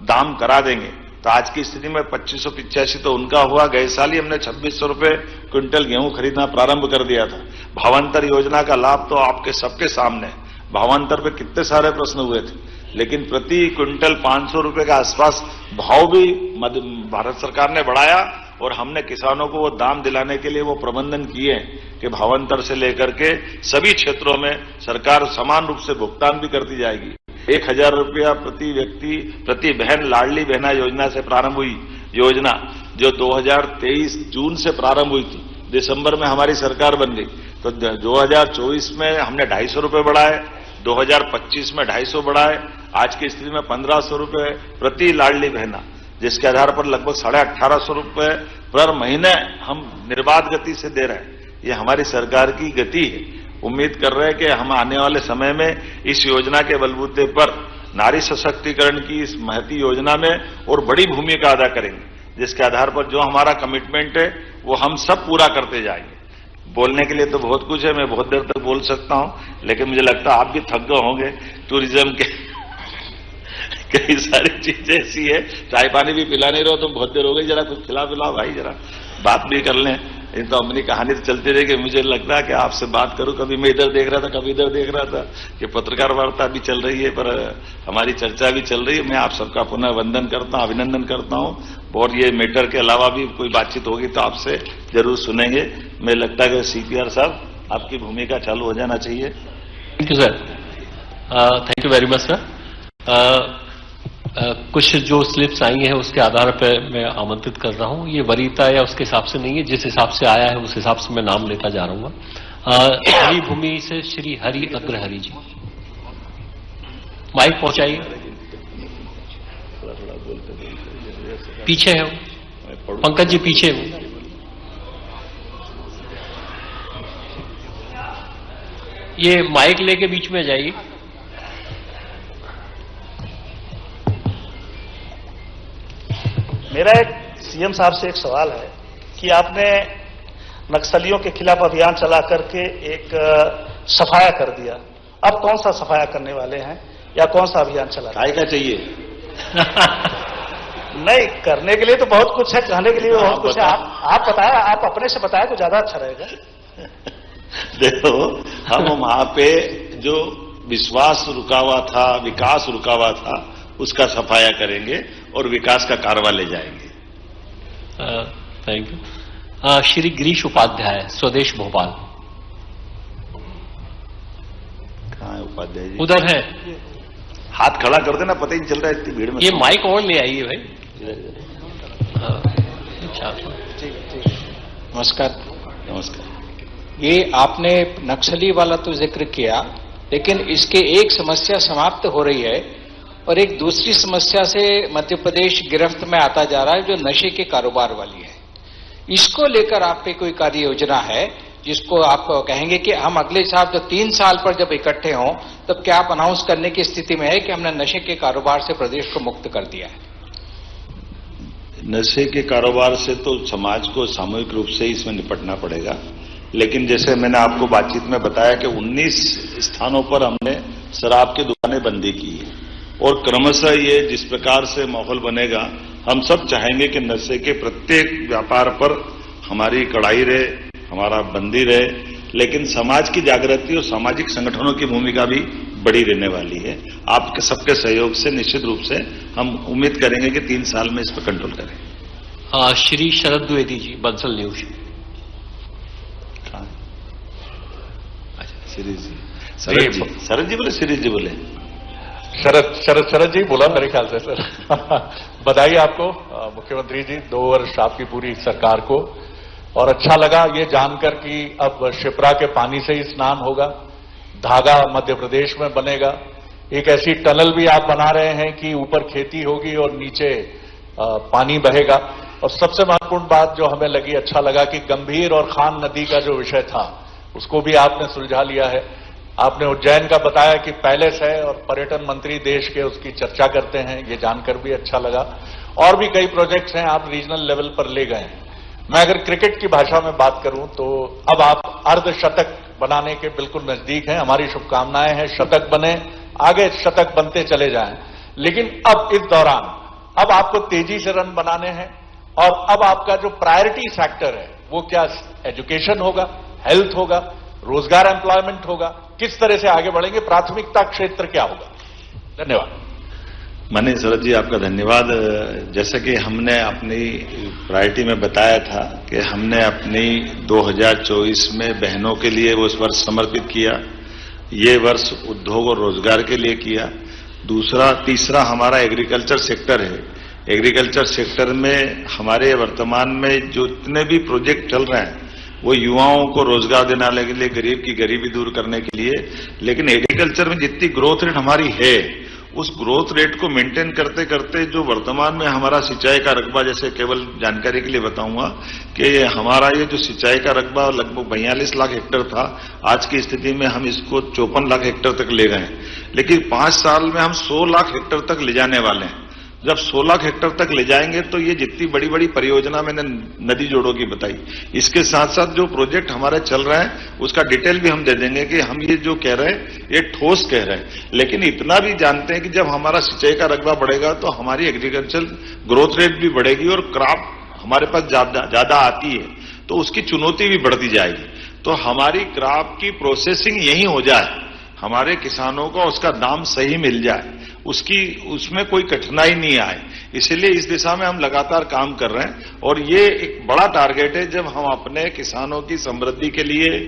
दाम करा देंगे, तो आज की स्थिति में 2585 तो उनका हुआ। गए साल ही हमने 2600 रुपये क्विंटल गेहूं खरीदना प्रारंभ कर दिया था। भावांतर योजना का लाभ तो आपके सबके सामने है। भावांतर पे कितने सारे प्रश्न हुए थे, लेकिन प्रति क्विंटल 500 रुपये के आसपास भाव भी भारत सरकार ने बढ़ाया और हमने किसानों को वो दाम दिलाने के लिए वो प्रबंधन किए कि भावांतर से लेकर के सभी क्षेत्रों में सरकार समान रूप से भुगतान भी करती जाएगी। 1,000 रुपया प्रति व्यक्ति प्रति बहन लाडली बहना योजना से प्रारंभ हुई योजना, जो 2023 जून से प्रारंभ हुई थी। दिसंबर में हमारी सरकार बन गई तो 2024 में हमने 250 रुपये बढ़ाए, 2025 में 250 बढ़ाए, आज की स्थिति में 1,500 रुपये प्रति लाडली बहना, जिसके आधार पर लगभग 1,850 रुपये पर महीने हम निर्बाध गति से दे रहे हैं। ये हमारी सरकार की गति है। उम्मीद कर रहे हैं कि हम आने वाले समय में इस योजना के बलबूते पर नारी सशक्तिकरण की इस महती योजना में और बड़ी भूमिका अदा करेंगे, जिसके आधार पर जो हमारा कमिटमेंट है वो हम सब पूरा करते जाएंगे। बोलने के लिए तो बहुत कुछ है, मैं बहुत देर तक बोल सकता हूं, लेकिन मुझे लगता है आप भी थक गए होंगे। टूरिज्म के कई सारी चीजें ऐसी है, चाय पानी भी पिला नहीं रहो तुम, बहुत देर हो गई, जरा कुछ खिला पिलाओ भाई, जरा बात भी कर लें। ये तो अपनी कहानी तो चलती रहेगी। मुझे लगता है कि आपसे बात करूं, कभी मैं इधर देख रहा था, कभी इधर देख रहा था कि पत्रकार वार्ता भी चल रही है, पर हमारी चर्चा भी चल रही है। मैं आप सबका पुनः वंदन करता हूं, अभिनंदन करता हूं। और ये मैटर के अलावा भी कोई बातचीत होगी तो आपसे जरूर सुनेंगे। मुझे लगता है कि सीपीआर साहब आपकी भूमिका चालू हो जाना चाहिए। Thank you sir, thank you very much sir. कुछ जो स्लिप्स आई हैं उसके आधार पर मैं आमंत्रित कर रहा हूं। ये वरीयता या उसके हिसाब से नहीं है, जिस हिसाब से आया है उस हिसाब से मैं नाम लेता जा रहा हूँ। हरी भूमि से श्री हरि अग्रहरि जी, माइक पहुंचाइए। पीछे है पंकज जी, पीछे हो। ये माइक लेके बीच में जाइए। मेरा एक सीएम साहब से एक सवाल है कि आपने नक्सलियों के खिलाफ अभियान चला करके एक सफाया कर दिया, अब कौन सा सफाया करने वाले हैं या कौन सा अभियान चला? काय का चाहिए? नहीं, करने के लिए तो बहुत कुछ है, कहने के लिए बहुत कुछ है। आप बताया, आप अपने से बताया तो ज्यादा अच्छा रहेगा। देखो, हम वहां पे जो विश्वास रुका हुआ था, विकास रुका हुआ था, उसका सफाया करेंगे और विकास का कारवा ले जाएंगे। Thank you. श्री गिरीश उपाध्याय, स्वदेश भोपाल। कहाँ है उपाध्याय जी? उधर है। हाथ खड़ा कर देना, पता ही नहीं चल रहा है इतनी भीड़ में। ये माइक और ले आइए भाई। हाँ, अच्छा। नमस्कार। नमस्कार। ये आपने नक्सली वाला तो जिक्र किया, लेकिन इसके एक समस्या समाप्त हो रही है और एक दूसरी समस्या से मध्य प्रदेश गिरफ्त में आता जा रहा है, जो नशे के कारोबार वाली है। इसको लेकर आप पे कोई कार्य योजना है जिसको आप कहेंगे कि हम अगले साल जो 3 साल पर जब इकट्ठे हों तब क्या आप अनाउंस करने की स्थिति में है कि हमने नशे के कारोबार से प्रदेश को मुक्त कर दिया है? नशे के कारोबार से तो समाज को सामूहिक रूप से इसमें निपटना पड़ेगा, लेकिन जैसे मैंने आपको बातचीत में बताया कि 19 स्थानों पर हमने शराब की दुकानें बंदी की है और क्रमशः ये जिस प्रकार से माहौल बनेगा, हम सब चाहेंगे कि नशे के प्रत्येक व्यापार पर हमारी कड़ाई रहे, हमारा बंदी रहे, लेकिन समाज की जागृति और सामाजिक संगठनों की भूमिका भी बड़ी रहने वाली है। आपके सबके सहयोग से निश्चित रूप से हम उम्मीद करेंगे कि 3 साल में इस पर कंट्रोल करें। श्री शरद द्विवेदी जी, बंसल न्यूज। शरद जी बोले, शिरीष जी बोले। शरद जी बोला मेरे ख्याल से सर। बधाई आपको मुख्यमंत्री जी, 2 वर्ष आपकी पूरी सरकार को। और अच्छा लगा ये जानकर कि अब शिप्रा के पानी से ही स्नान होगा, धागा मध्य प्रदेश में बनेगा। एक ऐसी टनल भी आप बना रहे हैं कि ऊपर खेती होगी और नीचे पानी बहेगा। और सबसे महत्वपूर्ण बात जो हमें लगी, अच्छा लगा कि गंभीर और खान नदी का जो विषय था उसको भी आपने सुलझा लिया है। आपने उज्जैन का बताया कि पैलेस है और पर्यटन मंत्री देश के उसकी चर्चा करते हैं, ये जानकर भी अच्छा लगा। और भी कई प्रोजेक्ट्स हैं आप रीजनल लेवल पर ले गए हैं। मैं अगर क्रिकेट की भाषा में बात करूं तो अब आप अर्धशतक बनाने के बिल्कुल नजदीक हैं। हमारी शुभकामनाएं हैं शतक बने, आगे शतक बनते चले जाएं। लेकिन अब इस दौरान अब आपको तेजी से रन बनाने हैं और अब आपका जो प्रायोरिटी सेक्टर है वो क्या एजुकेशन होगा, हेल्थ होगा, रोजगार एम्प्लॉयमेंट होगा, किस तरह से आगे बढ़ेंगे, प्राथमिकता क्षेत्र क्या होगा? धन्यवाद। माननीय शरद जी, आपका धन्यवाद। जैसे कि हमने अपनी प्रायोरिटी में बताया था कि हमने अपनी 2024 में बहनों के लिए वो इस वर्ष समर्पित किया, ये वर्ष उद्योग और रोजगार के लिए किया। तीसरा हमारा एग्रीकल्चर सेक्टर है। एग्रीकल्चर सेक्टर में हमारे वर्तमान में जो इतने भी प्रोजेक्ट चल रहे हैं वो युवाओं को रोजगार देने के लिए, गरीब की गरीबी दूर करने के लिए। लेकिन एग्रीकल्चर में जितनी ग्रोथ रेट हमारी है उस ग्रोथ रेट को मेंटेन करते करते जो वर्तमान में हमारा सिंचाई का रकबा, जैसे केवल जानकारी के लिए बताऊंगा कि हमारा ये जो सिंचाई का रकबा लगभग 42 लाख हेक्टेयर था, आज की स्थिति में हम इसको 54 लाख हेक्टेयर तक ले गए। लेकिन 5 साल में हम 100 लाख हेक्टेयर तक ले जाने वाले हैं। जब 16 लाख हेक्टेयर तक ले जाएंगे तो ये जितनी बड़ी बड़ी परियोजना मैंने नदी जोड़ों की बताई, इसके साथ साथ जो प्रोजेक्ट हमारे चल रहे हैं उसका डिटेल भी हम दे देंगे कि हम ये जो कह रहे हैं ये ठोस कह रहे हैं। लेकिन इतना भी जानते हैं कि जब हमारा सिंचाई का रकबा बढ़ेगा तो हमारी एग्रीकल्चर ग्रोथ रेट भी बढ़ेगी और क्रॉप हमारे पास ज्यादा आती है तो उसकी चुनौती भी बढ़ती जाएगी। तो हमारी क्रॉप की प्रोसेसिंग यही हो जाए, हमारे किसानों को उसका दाम सही मिल जाए, उसमें कोई कठिनाई नहीं आए, इसलिए इस दिशा में हम लगातार काम कर रहे हैं। और ये एक बड़ा टारगेट है, जब हम अपने किसानों की समृद्धि के लिए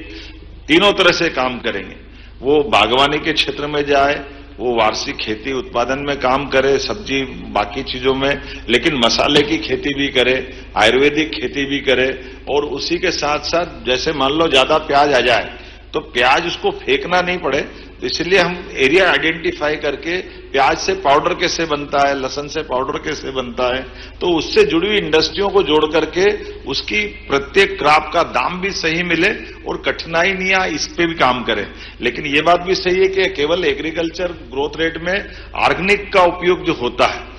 तीनों तरह से काम करेंगे, वो बागवानी के क्षेत्र में जाए, वो वार्षिक खेती उत्पादन में काम करे, सब्जी बाकी चीजों में, लेकिन मसाले की खेती भी करे, आयुर्वेदिक खेती भी करे। और उसी के साथ साथ जैसे मान लो ज्यादा प्याज आ जाए तो प्याज उसको फेंकना नहीं पड़े, तो इसलिए हम एरिया आइडेंटिफाई करके प्याज से पाउडर कैसे बनता है, लहसुन से पाउडर कैसे बनता है, तो उससे जुड़ी हुई इंडस्ट्रियों को जोड़ करके उसकी प्रत्येक क्रॉप का दाम भी सही मिले और कठिनाई नहीं आए, इस पे भी काम करें। लेकिन ये बात भी सही है कि केवल एग्रीकल्चर ग्रोथ रेट में ऑर्गेनिक का उपयोग जो होता है,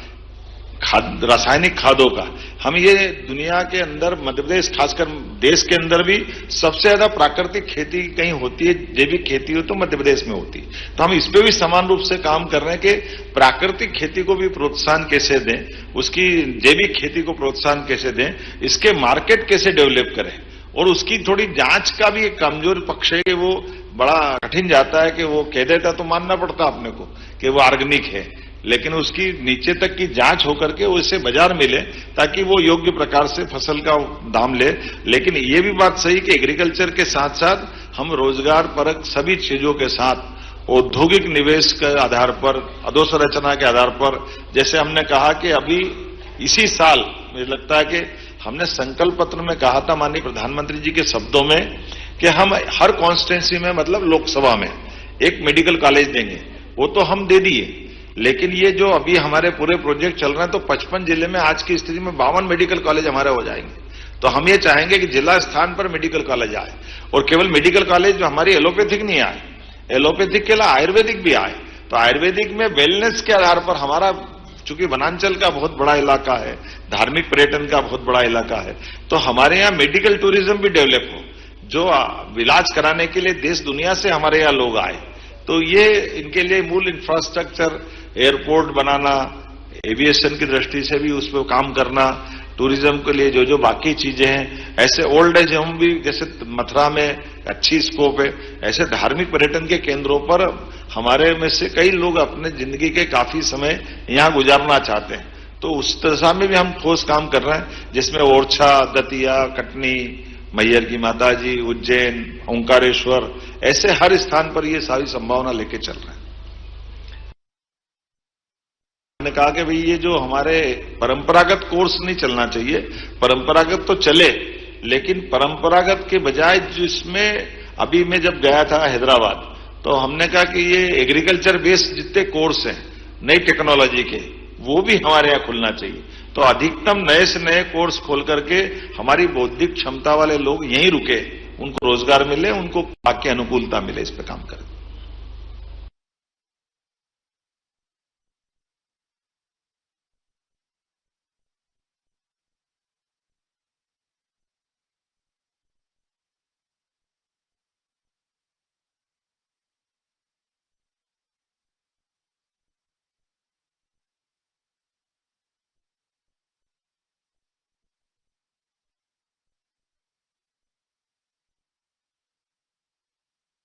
रासायनिक खादों का, हम ये दुनिया के अंदर मध्य प्रदेश खासकर देश के अंदर भी सबसे ज्यादा प्राकृतिक खेती कहीं होती है, जैविक खेती हो तो मध्य प्रदेश में होती है। तो हम इस पे भी समान रूप से काम कर रहे हैं कि प्राकृतिक खेती को भी प्रोत्साहन कैसे दें, उसकी जैविक खेती को प्रोत्साहन कैसे दें, इसके मार्केट कैसे डेवलप करें। और उसकी थोड़ी जांच का भी एक कमजोर पक्ष है कि वो बड़ा कठिन जाता है कि वो कह देता तो मानना पड़ता अपने को कि वो ऑर्गेनिक है, लेकिन उसकी नीचे तक की जांच होकर के उससे बाजार मिले ताकि वो योग्य प्रकार से फसल का दाम ले। लेकिन ये भी बात सही कि एग्रीकल्चर के साथ साथ हम रोजगार परक सभी चीजों के साथ औद्योगिक निवेश के आधार पर, अधोसंरचना के आधार पर, जैसे हमने कहा कि अभी इसी साल मुझे लगता है कि हमने संकल्प पत्र में कहा था माननीय प्रधानमंत्री जी के शब्दों में कि हम हर कॉन्स्टिट्यूंसी में, मतलब लोकसभा में एक मेडिकल कॉलेज देंगे। वो तो हम दे दिए, लेकिन ये जो अभी हमारे पूरे प्रोजेक्ट चल रहे हैं तो 55 जिले में आज की स्थिति में 52 मेडिकल कॉलेज हमारे हो जाएंगे। तो हम ये चाहेंगे कि जिला स्थान पर मेडिकल कॉलेज आए, और केवल मेडिकल कॉलेज जो हमारी एलोपैथिक नहीं आए, एलोपैथिक के अलावा आयुर्वेदिक भी आए। तो आयुर्वेदिक में वेलनेस के आधार पर हमारा, चूंकि वनांचल का बहुत बड़ा इलाका है, धार्मिक पर्यटन का बहुत बड़ा इलाका है, तो हमारे यहाँ मेडिकल टूरिज्म भी डेवलप हो, जो इलाज कराने के लिए देश दुनिया से हमारे यहाँ लोग आए। तो ये इनके लिए मूल इंफ्रास्ट्रक्चर, एयरपोर्ट बनाना, एविएशन की दृष्टि से भी उस पर काम करना, टूरिज्म के लिए जो जो बाकी चीजें हैं, ऐसे ओल्ड एज होम भी जैसे मथुरा में अच्छी स्कोप है, ऐसे धार्मिक पर्यटन के केंद्रों पर हमारे में से कई लोग अपने जिंदगी के काफी समय यहां गुजारना चाहते हैं। तो उस दिशा में भी हम ठोस काम कर रहे हैं, जिसमें ओरछा, दतिया, कटनी, मैयर की माताजी, उज्जैन, ओंकारेश्वर, ऐसे हर स्थान पर ये सारी संभावना लेके चल रहे हैं। ने कहा कि भाई ये जो हमारे परंपरागत कोर्स नहीं चलना चाहिए, परंपरागत तो चले, लेकिन परंपरागत के बजाय जिसमें अभी मैं जब गया था हैदराबाद, तो हमने कहा कि ये एग्रीकल्चर बेस्ड जितने कोर्स हैं नई टेक्नोलॉजी के, वो भी हमारे यहाँ खुलना चाहिए। तो अधिकतम नए से नए कोर्स खोल करके हमारी बौद्धिक क्षमता वाले लोग यहीं रुके, उनको रोजगार मिले, उनको बाकी अनुकूलता मिले, इस पर काम करें।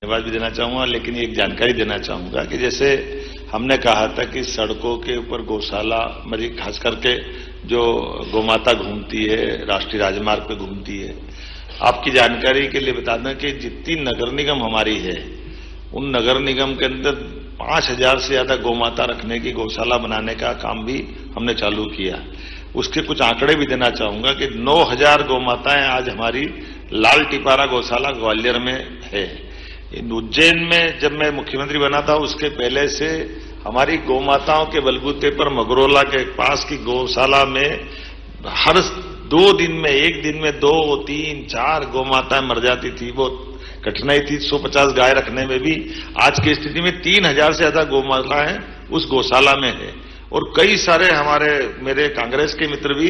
धन्यवाद भी देना चाहूंगा, लेकिन एक जानकारी देना चाहूंगा कि जैसे हमने कहा था कि सड़कों के ऊपर गौशाला, मतलब खास करके जो गौमाता घूमती है, राष्ट्रीय राजमार्ग पे घूमती है, आपकी जानकारी के लिए बता दें कि जितनी नगर निगम हमारी है, उन नगर निगम के अंदर 5000 से ज्यादा गौमाता रखने की, गौशाला बनाने का काम भी हमने चालू किया। उसके कुछ आंकड़े भी देना चाहूंगा कि 9000 गौमाताएं आज हमारी लाल टिपारा गौशाला ग्वालियर में है। उज्जैन में जब मैं मुख्यमंत्री बना था, उसके पहले से हमारी गौमाताओं के बलबूते पर मगरोला के पास की गौशाला में हर 2 दिन में, एक दिन में 2, 3, 4 गौमाताएं मर जाती थी। वो कठिनाई थी 150 गाय रखने में भी। आज की स्थिति में 3000 से ज्यादा गौमाताएं उस गौशाला में है, और कई सारे हमारे मेरे कांग्रेस के मित्र भी